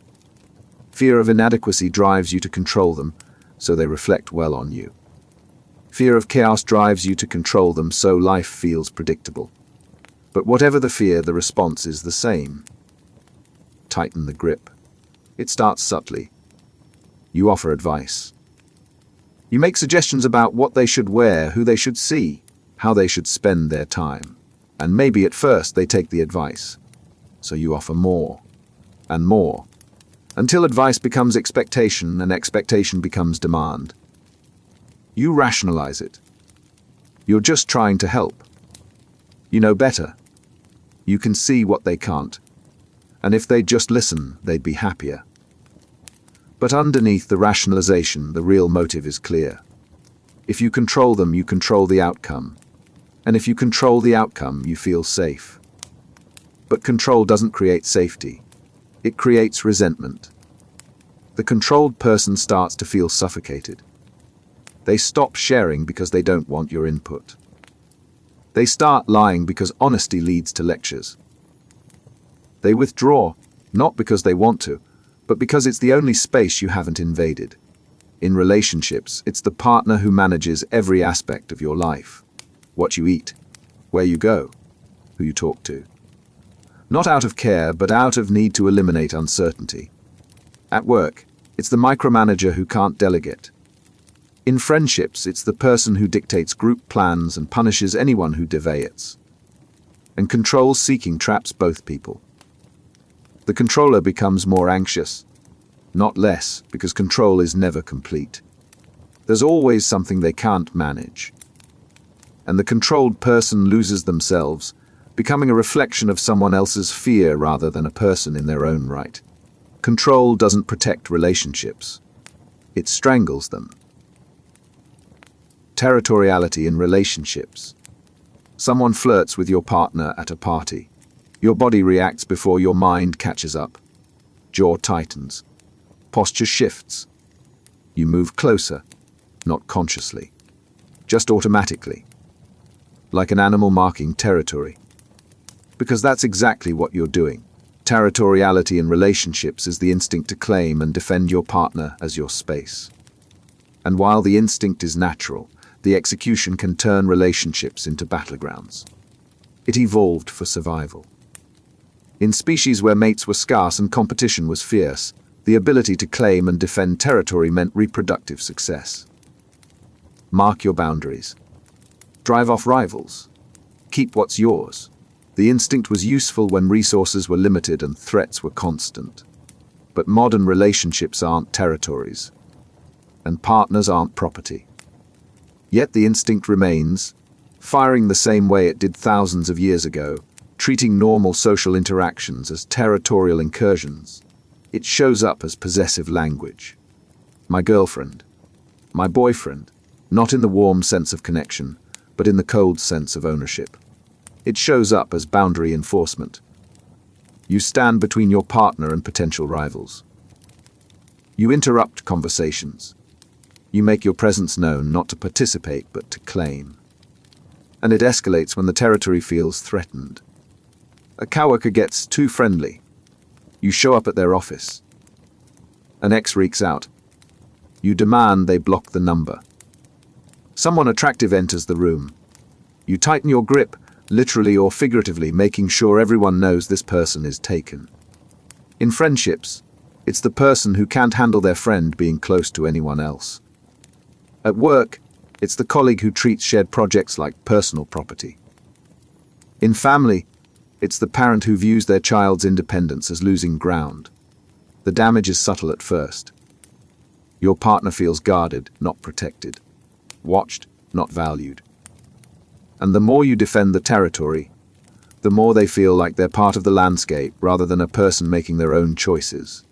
Fear of inadequacy drives you to control them so they reflect well on you. Fear of chaos drives you to control them so life feels predictable. But whatever the fear, the response is the same. Tighten the grip. It starts subtly. You offer advice. You make suggestions about what they should wear, who they should see, how they should spend their time. And maybe at first they take the advice. So you offer more and more, until advice becomes expectation and expectation becomes demand. You rationalize it. You're just trying to help. You know better. You can see what they can't. And if they'd just listen, they'd be happier. But underneath the rationalization, the real motive is clear. If you control them, you control the outcome. And if you control the outcome, you feel safe. But control doesn't create safety. It creates resentment. The controlled person starts to feel suffocated. They stop sharing because they don't want your input. They start lying because honesty leads to lectures. They withdraw, not because they want to, but because it's the only space you haven't invaded. In relationships, it's the partner who manages every aspect of your life. What you eat, where you go, who you talk to. Not out of care, but out of need to eliminate uncertainty. At work, it's the micromanager who can't delegate. In friendships, it's the person who dictates group plans and punishes anyone who deviates. And control-seeking traps both people. The controller becomes more anxious, not less, because control is never complete. There's always something they can't manage. And the controlled person loses themselves, becoming a reflection of someone else's fear rather than a person in their own right. Control doesn't protect relationships. It strangles them. Territoriality in relationships. Someone flirts with your partner at a party. Your body reacts before your mind catches up. Jaw tightens. Posture shifts. You move closer, not consciously, just automatically, like an animal marking territory. Because that's exactly what you're doing. Territoriality in relationships is the instinct to claim and defend your partner as your space. And while the instinct is natural, the execution can turn relationships into battlegrounds. It evolved for survival. In species where mates were scarce and competition was fierce, the ability to claim and defend territory meant reproductive success. Mark your boundaries. Drive off rivals. Keep what's yours. The instinct was useful when resources were limited and threats were constant. But modern relationships aren't territories, and partners aren't property. Yet the instinct remains, firing the same way it did thousands of years ago, treating normal social interactions as territorial incursions. It shows up as possessive language. My girlfriend, my boyfriend, not in the warm sense of connection, but in the cold sense of ownership. It shows up as boundary enforcement. You stand between your partner and potential rivals. You interrupt conversations. You make your presence known not to participate but to claim. And it escalates when the territory feels threatened. A coworker gets too friendly. You show up at their office. An ex reeks out. You demand they block the number. Someone attractive enters the room. You tighten your grip, literally or figuratively, making sure everyone knows this person is taken. In friendships, it's the person who can't handle their friend being close to anyone else. At work, it's the colleague who treats shared projects like personal property. In family, It's the parent who views their child's independence as losing ground. The damage is subtle at first. Your partner feels guarded, not protected. Watched, not valued. And the more you defend the territory, the more they feel like they're part of the landscape rather than a person making their own choices.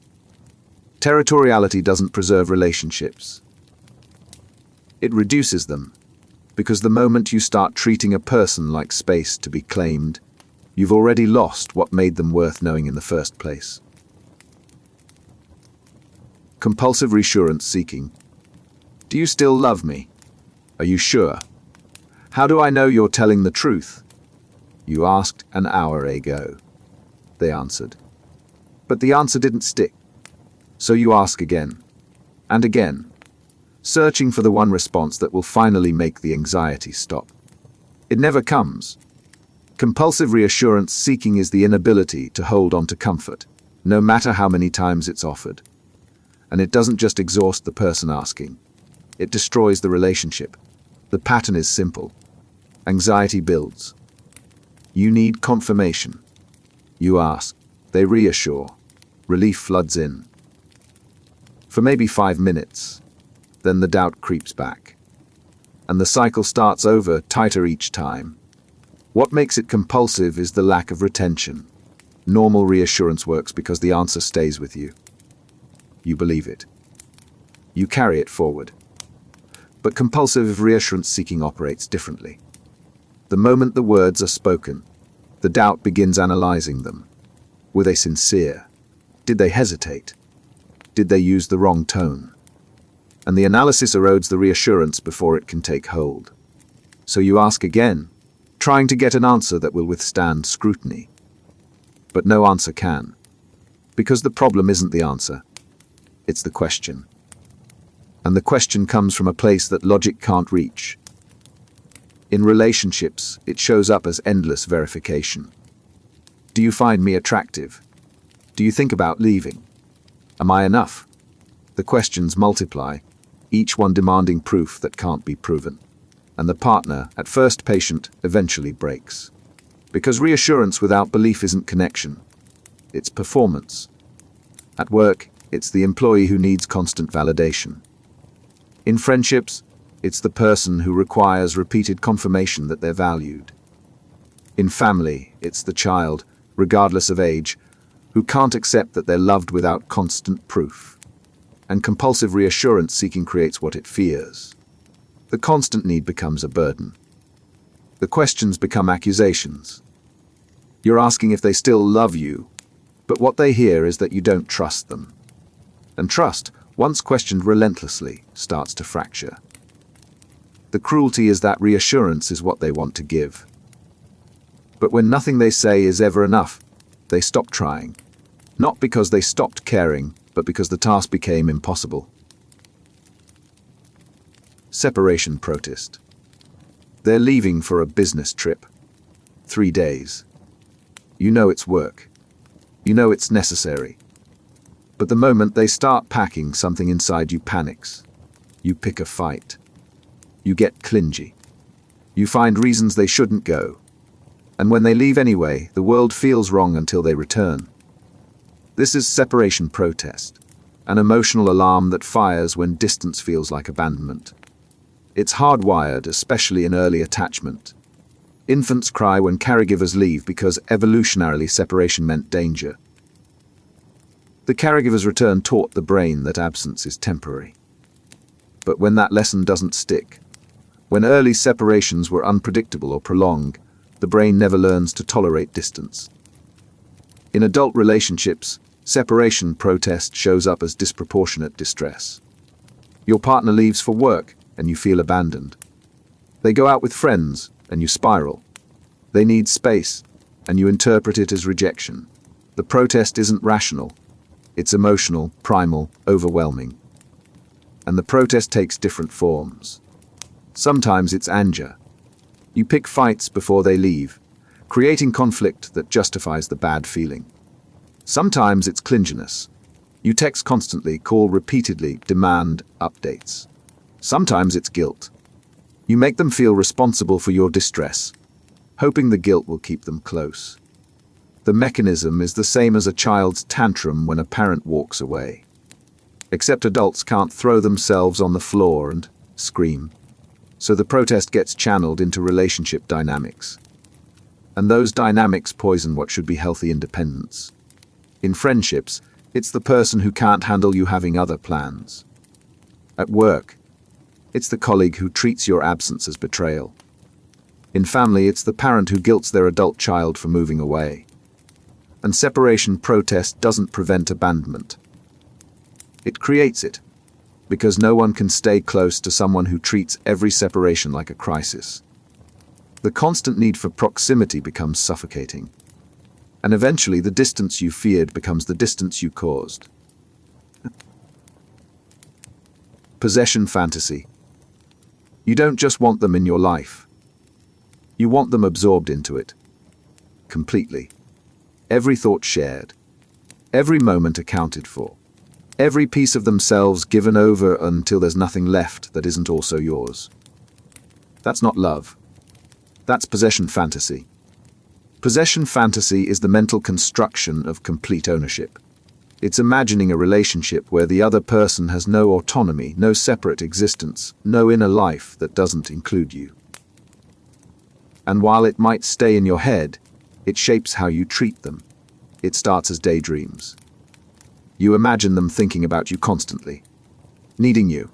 Territoriality doesn't preserve relationships. It reduces them, because the moment you start treating a person like space to be claimed, you've already lost what made them worth knowing in the first place. Compulsive reassurance seeking. Do you still love me? Are you sure? How do I know you're telling the truth? You asked an hour ago, they answered. But the answer didn't stick. So you ask again, and again, searching for the one response that will finally make the anxiety stop. It never comes. Compulsive reassurance seeking is the inability to hold on to comfort, no matter how many times it's offered. And it doesn't just exhaust the person asking. It destroys the relationship. The pattern is simple. Anxiety builds. You need confirmation. You ask. They reassure. Relief floods in. For maybe 5 minutes, then the doubt creeps back. And the cycle starts over, tighter each time. What makes it compulsive is the lack of retention. Normal reassurance works because the answer stays with you. You believe it. You carry it forward. But compulsive reassurance seeking operates differently. The moment the words are spoken, the doubt begins analyzing them. Were they sincere? Did they hesitate? Did they use the wrong tone? And the analysis erodes the reassurance before it can take hold. So you ask again, trying to get an answer that will withstand scrutiny. But no answer can. Because the problem isn't the answer. It's the question. And the question comes from a place that logic can't reach. In relationships, it shows up as endless verification. Do you find me attractive? Do you think about leaving? Am I enough? The questions multiply, each one demanding proof that can't be proven. And the partner, at first patient, eventually breaks. Because reassurance without belief isn't connection. It's performance. At work, it's the employee who needs constant validation. In friendships, it's the person who requires repeated confirmation that they're valued. In family, it's the child, regardless of age, who can't accept that they're loved without constant proof. And compulsive reassurance seeking creates what it fears. The constant need becomes a burden. The questions become accusations. You're asking if they still love you, but what they hear is that you don't trust them. And trust, once questioned relentlessly, starts to fracture. The cruelty is that reassurance is what they want to give. But when nothing they say is ever enough, they stop trying. Not because they stopped caring, but because the task became impossible. Separation protest. They're leaving for a business trip. 3 days. You know it's work. You know it's necessary. But the moment they start packing, something inside you panics. You pick a fight. You get clingy. You find reasons they shouldn't go. And when they leave anyway, the world feels wrong until they return. This is separation protest, an emotional alarm that fires when distance feels like abandonment. It's hardwired, especially in early attachment. Infants cry when caregivers leave because evolutionarily separation meant danger. The caregiver's return taught the brain that absence is temporary. But when that lesson doesn't stick, when early separations were unpredictable or prolonged, the brain never learns to tolerate distance. In adult relationships, separation protest shows up as disproportionate distress. Your partner leaves for work, and you feel abandoned. They go out with friends, and you spiral. They need space, and you interpret it as rejection. The protest isn't rational. It's emotional, primal, overwhelming. And the protest takes different forms. Sometimes it's anger. You pick fights before they leave, creating conflict that justifies the bad feeling. Sometimes it's clinginess. You text constantly, call repeatedly, demand updates. Sometimes it's guilt. You make them feel responsible for your distress, hoping the guilt will keep them close. The mechanism is the same as a child's tantrum when a parent walks away. Except adults can't throw themselves on the floor and scream. So the protest gets channeled into relationship dynamics. And those dynamics poison what should be healthy independence. In friendships, it's the person who can't handle you having other plans. At work, it's the colleague who treats your absence as betrayal. In family, it's the parent who guilts their adult child for moving away. And separation protest doesn't prevent abandonment. It creates it, because no one can stay close to someone who treats every separation like a crisis. The constant need for proximity becomes suffocating. And eventually the distance you feared becomes the distance you caused. Possession fantasy. You don't just want them in your life. You want them absorbed into it. Completely. Every thought shared. Every moment accounted for. Every piece of themselves given over until there's nothing left that isn't also yours. That's not love. That's possession fantasy. Possession fantasy is the mental construction of complete ownership. It's imagining a relationship where the other person has no autonomy, no separate existence, no inner life that doesn't include you. And while it might stay in your head, it shapes how you treat them. It starts as daydreams. You imagine them thinking about you constantly, needing you,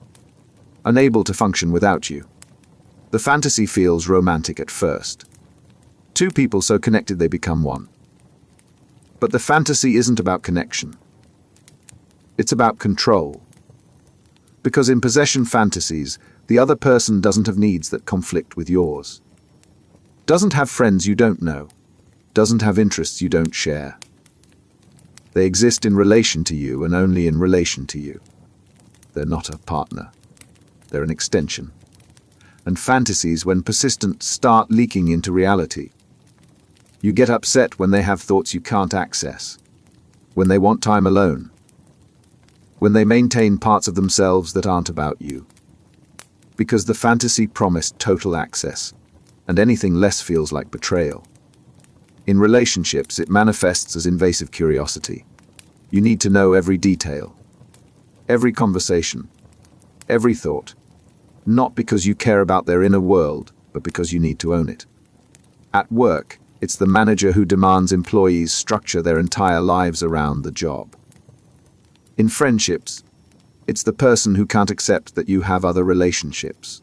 unable to function without you. The fantasy feels romantic at first. Two people so connected they become one. But the fantasy isn't about connection. It's about control. Because in possession fantasies, the other person doesn't have needs that conflict with yours. Doesn't have friends you don't know. Doesn't have interests you don't share. They exist in relation to you and only in relation to you. They're not a partner. They're an extension. And fantasies, when persistent, start leaking into reality. You get upset when they have thoughts you can't access. When they want time alone. When they maintain parts of themselves that aren't about you. Because the fantasy promised total access, and anything less feels like betrayal. In relationships, it manifests as invasive curiosity. You need to know every detail, every conversation, every thought, not because you care about their inner world, but because you need to own it. At work, it's the manager who demands employees structure their entire lives around the job. In friendships, it's the person who can't accept that you have other relationships.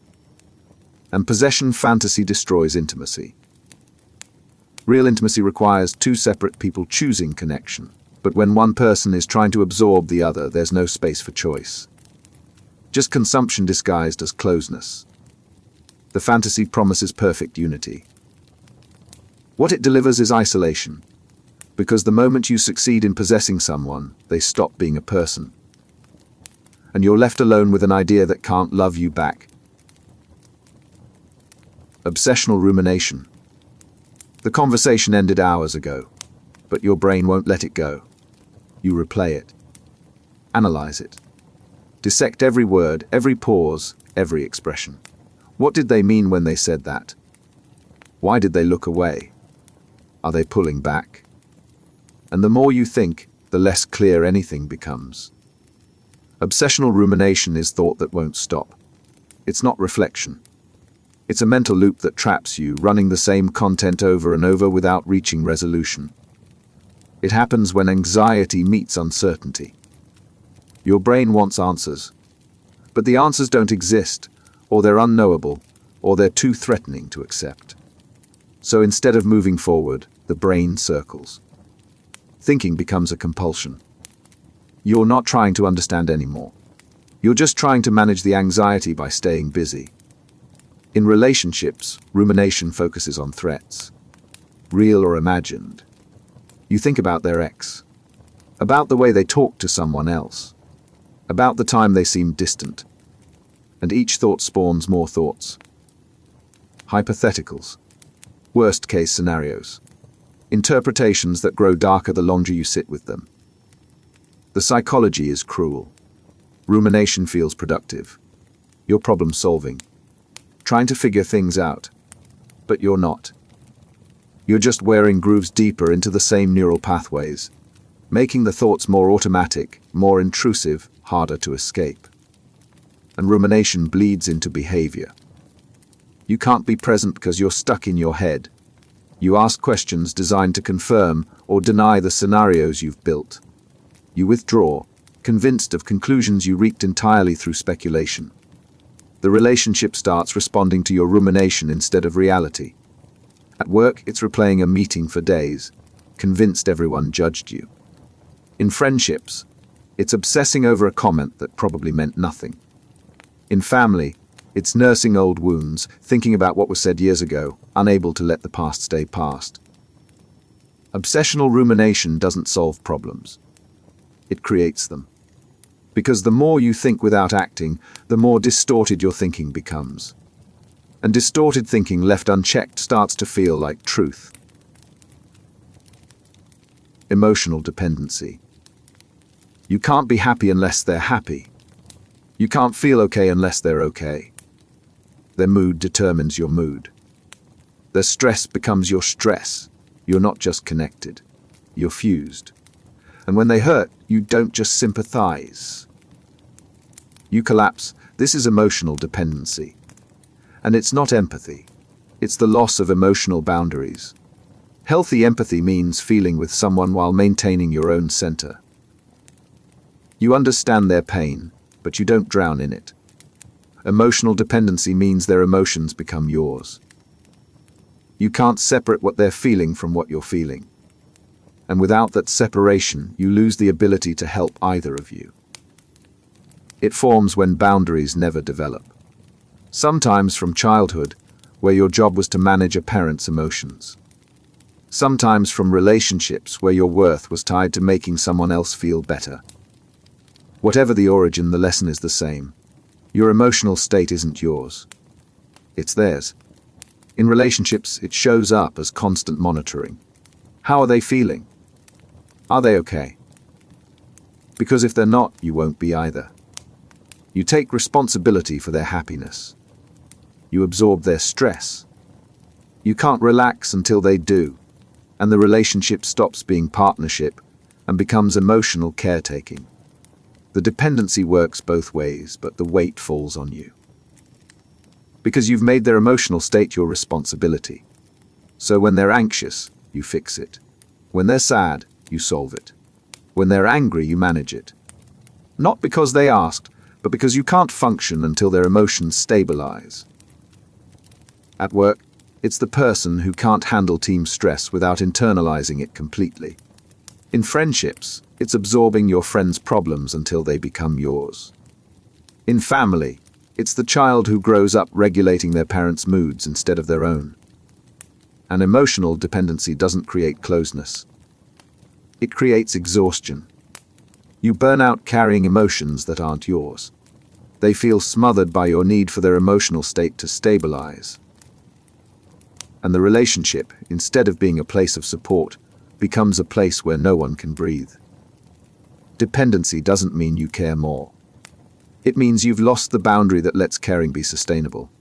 And possession fantasy destroys intimacy. Real intimacy requires two separate people choosing connection, but when one person is trying to absorb the other, there's no space for choice. Just consumption disguised as closeness. The fantasy promises perfect unity. What it delivers is isolation, because the moment you succeed in possessing someone, they stop being a person. And you're left alone with an idea that can't love you back. Obsessional rumination. The conversation ended hours ago, but your brain won't let it go. You replay it. Analyze it. Dissect every word, every pause, every expression. What did they mean when they said that? Why did they look away? Are they pulling back? And the more you think, the less clear anything becomes. Obsessional rumination is thought that won't stop. It's not reflection. It's a mental loop that traps you, running the same content over and over without reaching resolution. It happens when anxiety meets uncertainty. Your brain wants answers, but the answers don't exist, or they're unknowable, or they're too threatening to accept. So instead of moving forward, the brain circles. Thinking becomes a compulsion. You're not trying to understand anymore. You're just trying to manage the anxiety by staying busy. In relationships, rumination focuses on threats, real or imagined. You think about their ex, about the way they talk to someone else, about the time they seem distant, and each thought spawns more thoughts. Hypotheticals, worst-case scenarios, interpretations that grow darker the longer you sit with them. The psychology is cruel. Rumination feels productive. You're problem-solving, trying to figure things out, but you're not. You're just wearing grooves deeper into the same neural pathways, making the thoughts more automatic, more intrusive, harder to escape. And rumination bleeds into behavior. You can't be present because you're stuck in your head. You ask questions designed to confirm or deny the scenarios you've built. You withdraw, convinced of conclusions you reached entirely through speculation. The relationship starts responding to your rumination instead of reality. At work, it's replaying a meeting for days, convinced everyone judged you. In friendships, it's obsessing over a comment that probably meant nothing. In family, it's nursing old wounds, thinking about what was said years ago, unable to let the past stay past. Obsessional rumination doesn't solve problems. It creates them. Because the more you think without acting, the more distorted your thinking becomes. And distorted thinking left unchecked starts to feel like truth. Emotional dependency. You can't be happy unless they're happy. You can't feel okay unless they're okay. Their mood determines your mood. Their stress becomes your stress. You're not just connected. You're fused. And when they hurt, you don't just sympathize. You collapse. This is emotional dependency. And it's not empathy. It's the loss of emotional boundaries. Healthy empathy means feeling with someone while maintaining your own center. You understand their pain, but you don't drown in it. Emotional dependency means their emotions become yours. You can't separate what they're feeling from what you're feeling. And without that separation, you lose the ability to help either of you. It forms when boundaries never develop. Sometimes from childhood, where your job was to manage a parent's emotions. Sometimes from relationships where your worth was tied to making someone else feel better. Whatever the origin, the lesson is the same. Your emotional state isn't yours. It's theirs. In relationships, it shows up as constant monitoring. How are they feeling? Are they okay? Because if they're not, you won't be either. You take responsibility for their happiness. You absorb their stress. You can't relax until they do, and the relationship stops being partnership and becomes emotional caretaking. The dependency works both ways, but the weight falls on you. Because you've made their emotional state your responsibility. So when they're anxious, you fix it. When they're sad, you solve it. When they're angry, you manage it. Not because they asked, but because you can't function until their emotions stabilize. At work, it's the person who can't handle team stress without internalizing it completely. In friendships, it's absorbing your friends' problems until they become yours. In family, it's the child who grows up regulating their parents' moods instead of their own. And emotional dependency doesn't create closeness. It creates exhaustion. You burn out carrying emotions that aren't yours. They feel smothered by your need for their emotional state to stabilize. And the relationship, instead of being a place of support, becomes a place where no one can breathe. Dependency doesn't mean you care more. It means you've lost the boundary that lets caring be sustainable.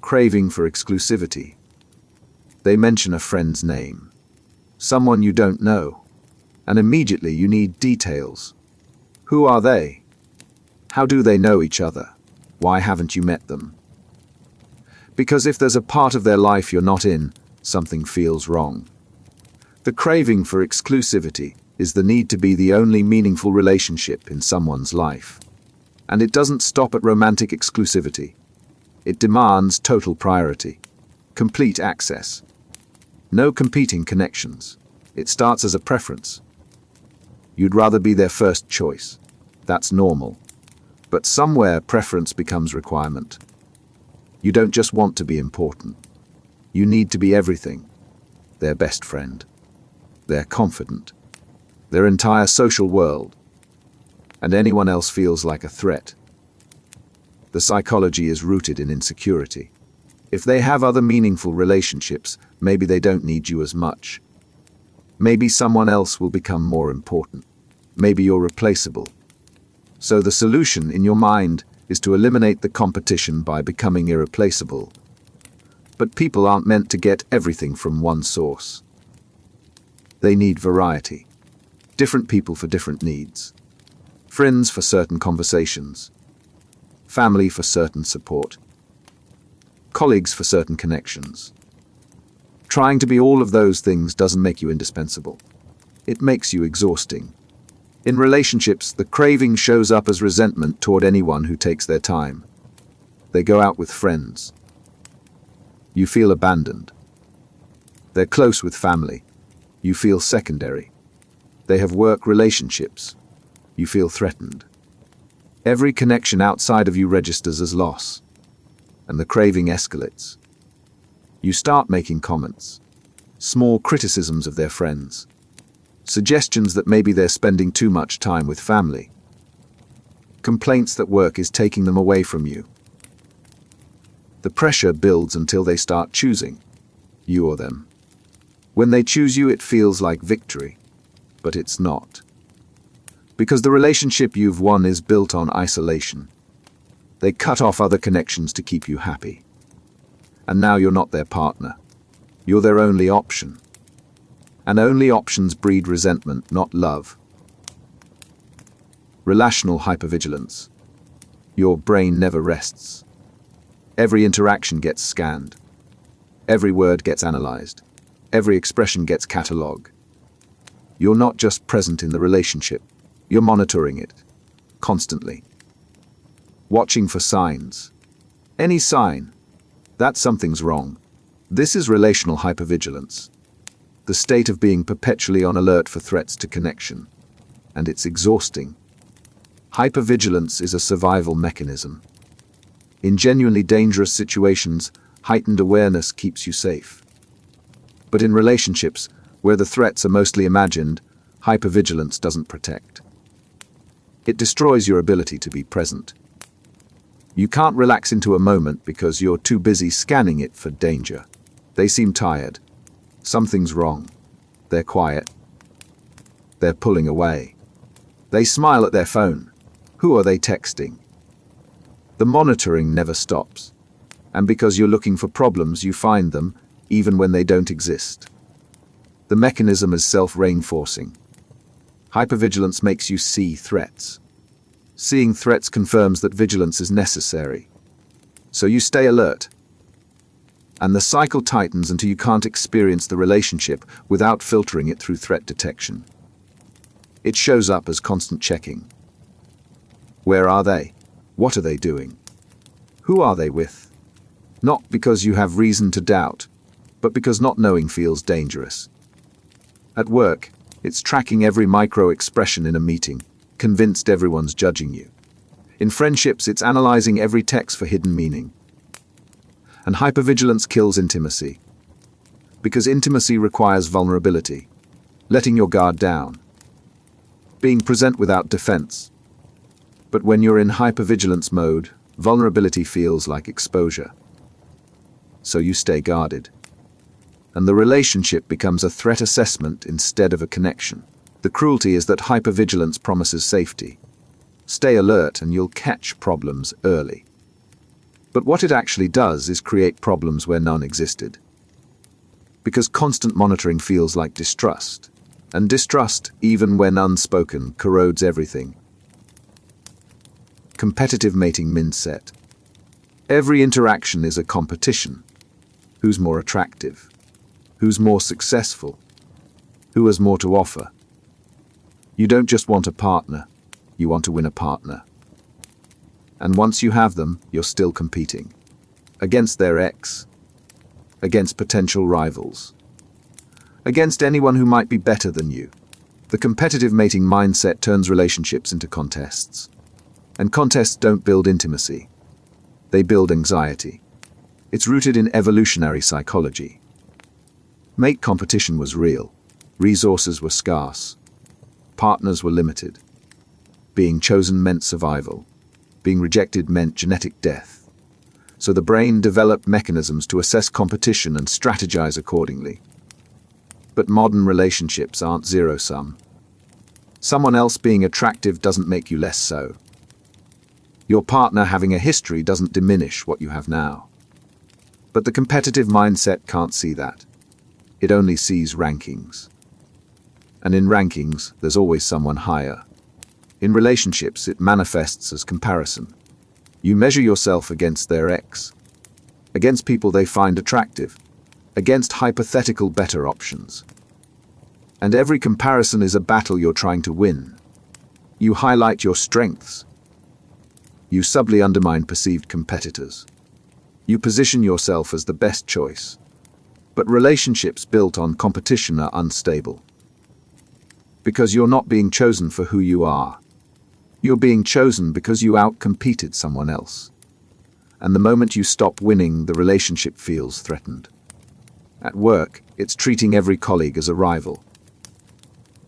Craving for exclusivity. They mention a friend's name, someone you don't know, and immediately you need details. Who are they? How do they know each other? Why haven't you met them? Because if there's a part of their life you're not in, something feels wrong. The craving for exclusivity is the need to be the only meaningful relationship in someone's life. And it doesn't stop at romantic exclusivity. It demands total priority, complete access. No competing connections. It starts as a preference. You'd rather be their first choice. That's normal. But somewhere preference becomes requirement. You don't just want to be important. You need to be everything. Their best friend. Their confidant. Their entire social world. And anyone else feels like a threat. The psychology is rooted in insecurity. If they have other meaningful relationships, maybe they don't need you as much. Maybe someone else will become more important. Maybe you're replaceable. So the solution in your mind is to eliminate the competition by becoming irreplaceable. But people aren't meant to get everything from one source. They need variety. Different people for different needs. Friends for certain conversations. Family for certain support. Colleagues for certain connections. Trying to be all of those things doesn't make you indispensable. It makes you exhausting. In relationships, the craving shows up as resentment toward anyone who takes their time. They go out with friends. You feel abandoned. They're close with family. You feel secondary. They have work relationships. You feel threatened. Every connection outside of you registers as loss, and the craving escalates. You start making comments, small criticisms of their friends, suggestions that maybe they're spending too much time with family, complaints that work is taking them away from you. The pressure builds until they start choosing, you or them. When they choose you, it feels like victory, but it's not. Because the relationship you've won is built on isolation. They cut off other connections to keep you happy. And now you're not their partner. You're their only option. And only options breed resentment, not love. Relational hypervigilance. Your brain never rests. Every interaction gets scanned. Every word gets analyzed. Every expression gets catalogued. You're not just present in the relationship. You're monitoring it, constantly. Watching for signs. Any sign that something's wrong. This is relational hypervigilance. The state of being perpetually on alert for threats to connection. And it's exhausting. Hypervigilance is a survival mechanism. In genuinely dangerous situations, heightened awareness keeps you safe. But in relationships, where the threats are mostly imagined, hypervigilance doesn't protect. It destroys your ability to be present. You can't relax into a moment because you're too busy scanning it for danger. They seem tired. Something's wrong. They're quiet. They're pulling away. They smile at their phone. Who are they texting? The monitoring never stops. And because you're looking for problems, you find them, even when they don't exist. The mechanism is self-reinforcing. Hypervigilance makes you see threats. Seeing threats confirms that vigilance is necessary. So you stay alert. And the cycle tightens until you can't experience the relationship without filtering it through threat detection. It shows up as constant checking. Where are they? What are they doing? Who are they with? Not because you have reason to doubt, but because not knowing feels dangerous. At work, it's tracking every micro-expression in a meeting, convinced everyone's judging you. In friendships, it's analyzing every text for hidden meaning. And hypervigilance kills intimacy. Because intimacy requires vulnerability, letting your guard down, being present without defense. But when you're in hypervigilance mode, vulnerability feels like exposure. So you stay guarded. And the relationship becomes a threat assessment instead of a connection. The cruelty is that hypervigilance promises safety. Stay alert and you'll catch problems early. But what it actually does is create problems where none existed. Because constant monitoring feels like distrust. And distrust, even when unspoken, corrodes everything. Competitive mating mindset. Every interaction is a competition. Who's more attractive? Who's more successful? Who has more to offer? You don't just want a partner, you want to win a partner. And once you have them, you're still competing. Against their ex. Against potential rivals. Against anyone who might be better than you. The competitive mating mindset turns relationships into contests. And contests don't build intimacy. They build anxiety. It's rooted in evolutionary psychology. Mate competition was real. Resources were scarce. Partners were limited. Being chosen meant survival. Being rejected meant genetic death. So the brain developed mechanisms to assess competition and strategize accordingly. But modern relationships aren't zero-sum. Someone else being attractive doesn't make you less so. Your partner having a history doesn't diminish what you have now. But the competitive mindset can't see that. It only sees rankings. And in rankings, there's always someone higher. In relationships, it manifests as comparison. You measure yourself against their ex, against people they find attractive, against hypothetical better options. And every comparison is a battle you're trying to win. You highlight your strengths. You subtly undermine perceived competitors. You position yourself as the best choice. But relationships built on competition are unstable. Because you're not being chosen for who you are. You're being chosen because you outcompeted someone else. And the moment you stop winning, the relationship feels threatened. At work, it's treating every colleague as a rival.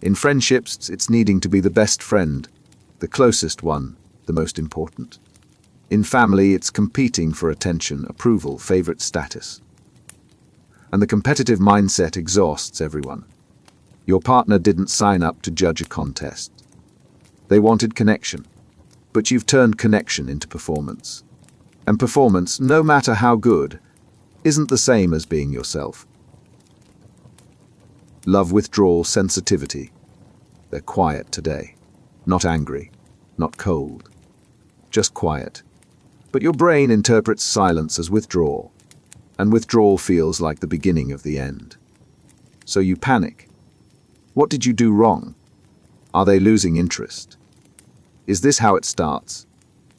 In friendships, it's needing to be the best friend, the closest one, the most important. In family, it's competing for attention, approval, favorite status. And the competitive mindset exhausts everyone. Your partner didn't sign up to judge a contest. They wanted connection, but you've turned connection into performance. And performance, no matter how good, isn't the same as being yourself. Love, withdrawal, sensitivity. They're quiet today. Not angry, not cold. Just quiet. But your brain interprets silence as withdrawal, and withdrawal feels like the beginning of the end. So you panic. What did you do wrong? Are they losing interest? Is this how it starts?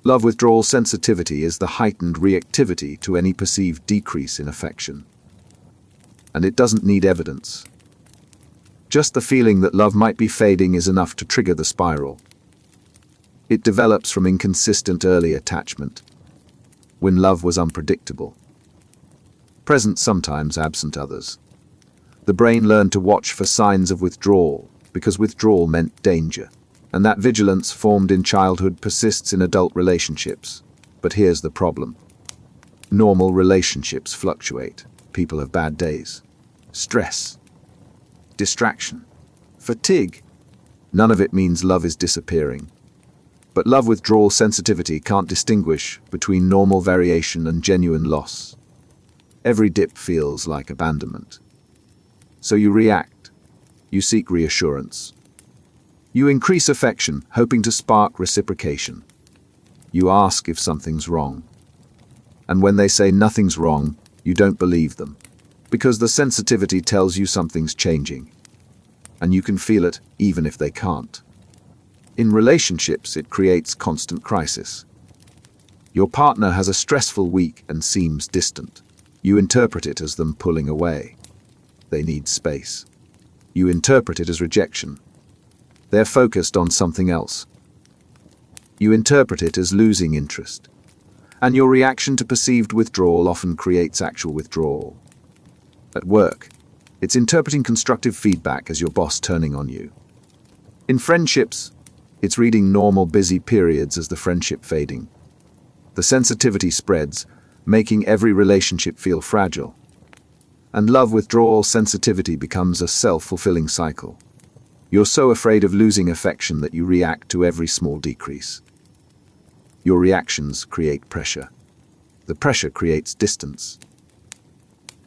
Love, withdrawal, sensitivity is the heightened reactivity to any perceived decrease in affection. And it doesn't need evidence. Just the feeling that love might be fading is enough to trigger the spiral. It develops from inconsistent early attachment, when love was unpredictable. Present sometimes, absent others. The brain learned to watch for signs of withdrawal, because withdrawal meant danger. And that vigilance formed in childhood persists in adult relationships. But here's the problem. Normal relationships fluctuate. People have bad days. Stress. Distraction. Fatigue. None of it means love is disappearing. But love, withdrawal, sensitivity can't distinguish between normal variation and genuine loss. Every dip feels like abandonment. So you react. You seek reassurance. You increase affection, hoping to spark reciprocation. You ask if something's wrong. And when they say nothing's wrong, you don't believe them. Because the sensitivity tells you something's changing. And you can feel it even if they can't. In relationships, it creates constant crisis. Your partner has a stressful week and seems distant. You interpret it as them pulling away. They need space. You interpret it as rejection. They're focused on something else. You interpret it as losing interest. And your reaction to perceived withdrawal often creates actual withdrawal. At work, it's interpreting constructive feedback as your boss turning on you. In friendships, it's reading normal busy periods as the friendship fading. The sensitivity spreads, making every relationship feel fragile. And love, withdrawal, sensitivity becomes a self-fulfilling cycle. You're so afraid of losing affection that you react to every small decrease. Your reactions create pressure. The pressure creates distance.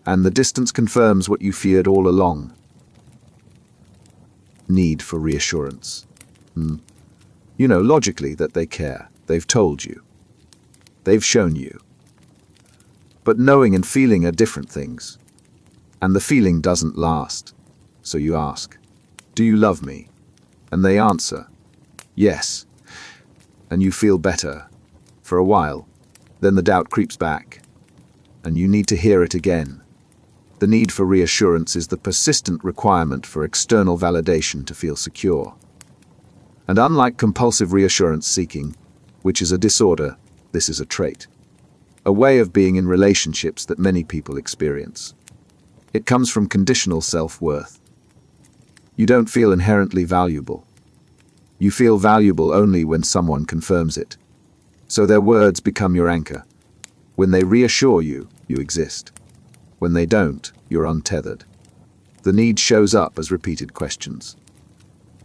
And the distance confirms what you feared all along. Need for reassurance. You know logically that they care. They've told you. They've shown you. But knowing and feeling are different things. And the feeling doesn't last. So you ask, "Do you love me?" And they answer, "Yes." And you feel better for a while. Then the doubt creeps back. And you need to hear it again. The need for reassurance is the persistent requirement for external validation to feel secure. And unlike compulsive reassurance seeking, which is a disorder, this is a trait. A way of being in relationships that many people experience. It comes from conditional self-worth. You don't feel inherently valuable. You feel valuable only when someone confirms it. So their words become your anchor. When they reassure you, you exist. When they don't, you're untethered. The need shows up as repeated questions.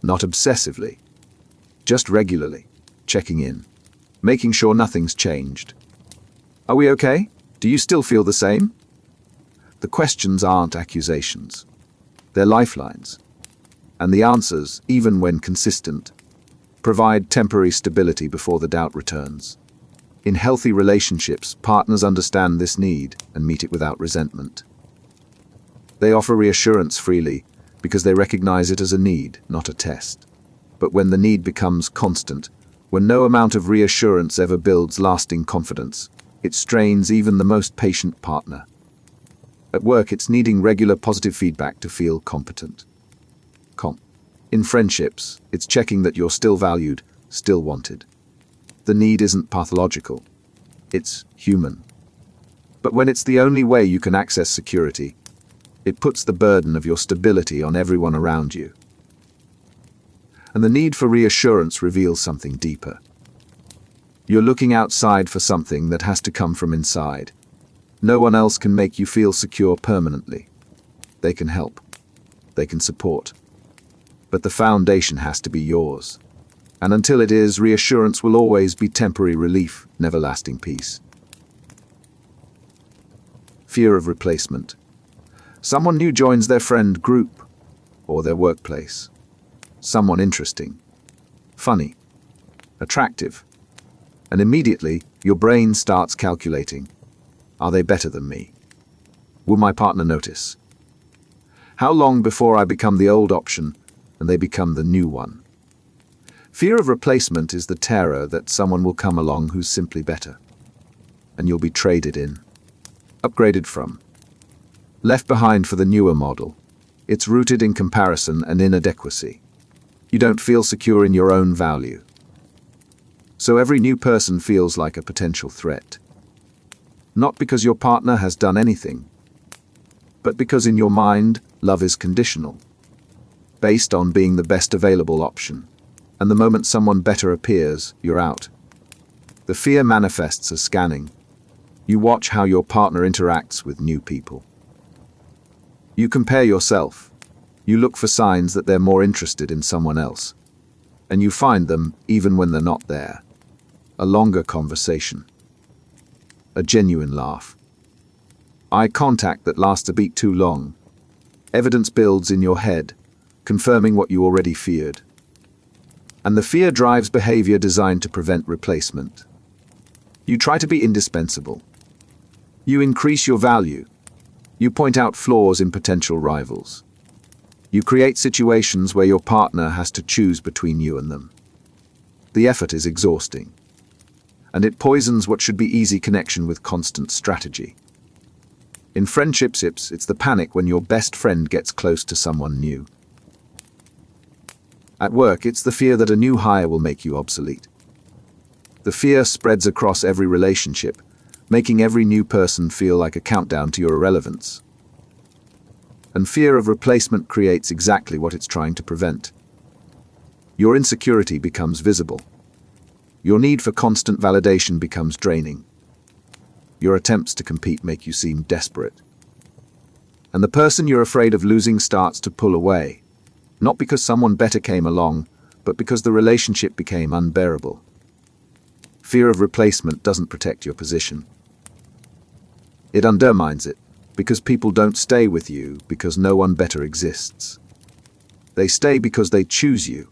Not obsessively, just regularly, checking in, making sure nothing's changed. "Are we okay? Do you still feel the same?" The questions aren't accusations. They're lifelines. And the answers, even when consistent, provide temporary stability before the doubt returns. In healthy relationships, partners understand this need and meet it without resentment. They offer reassurance freely because they recognize it as a need, not a test. But when the need becomes constant, when no amount of reassurance ever builds lasting confidence, it strains even the most patient partner. At work, it's needing regular positive feedback to feel competent. In friendships, it's checking that you're still valued, still wanted. The need isn't pathological. It's human. But when it's the only way you can access security, it puts the burden of your stability on everyone around you. And the need for reassurance reveals something deeper. You're looking outside for something that has to come from inside. No one else can make you feel secure permanently. They can help. They can support. But the foundation has to be yours. And until it is, reassurance will always be temporary relief, never lasting peace. Fear of replacement. Someone new joins their friend group or their workplace. Someone interesting, funny, attractive. And immediately, your brain starts calculating. Are they better than me? Will my partner notice? How long before I become the old option and they become the new one? Fear of replacement is the terror that someone will come along who's simply better. And you'll be traded in, upgraded from, left behind for the newer model. It's rooted in comparison and inadequacy. You don't feel secure in your own value. So every new person feels like a potential threat. Not because your partner has done anything, but because in your mind, love is conditional, based on being the best available option. And the moment someone better appears, you're out. The fear manifests as scanning. You watch how your partner interacts with new people. You compare yourself. You look for signs that they're more interested in someone else. And you find them even when they're not there. A longer conversation. A genuine laugh. Eye contact that lasts a beat too long. Evidence builds in your head, confirming what you already feared. And the fear drives behavior designed to prevent replacement. You try to be indispensable. You increase your value. You point out flaws in potential rivals. You create situations where your partner has to choose between you and them. The effort is exhausting. And it poisons what should be easy connection with constant strategy. In friendships, it's the panic when your best friend gets close to someone new. At work, it's the fear that a new hire will make you obsolete. The fear spreads across every relationship, making every new person feel like a countdown to your irrelevance. And fear of replacement creates exactly what it's trying to prevent. Your insecurity becomes visible. Your need for constant validation becomes draining. Your attempts to compete make you seem desperate. And the person you're afraid of losing starts to pull away, not because someone better came along, but because the relationship became unbearable. Fear of replacement doesn't protect your position. It undermines it, because people don't stay with you because no one better exists. They stay because they choose you.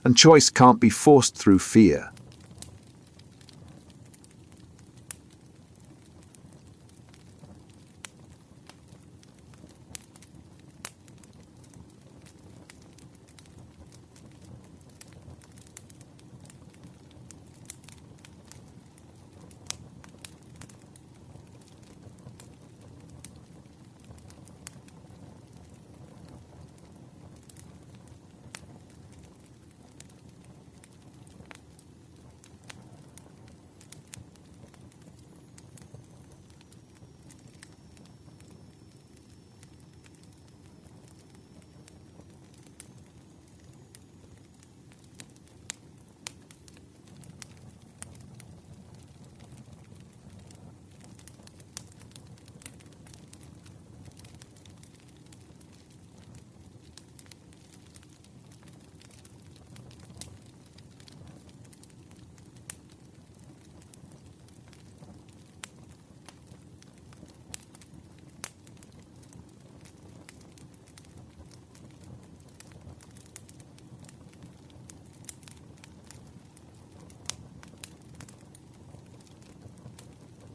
And choice can't be forced through fear.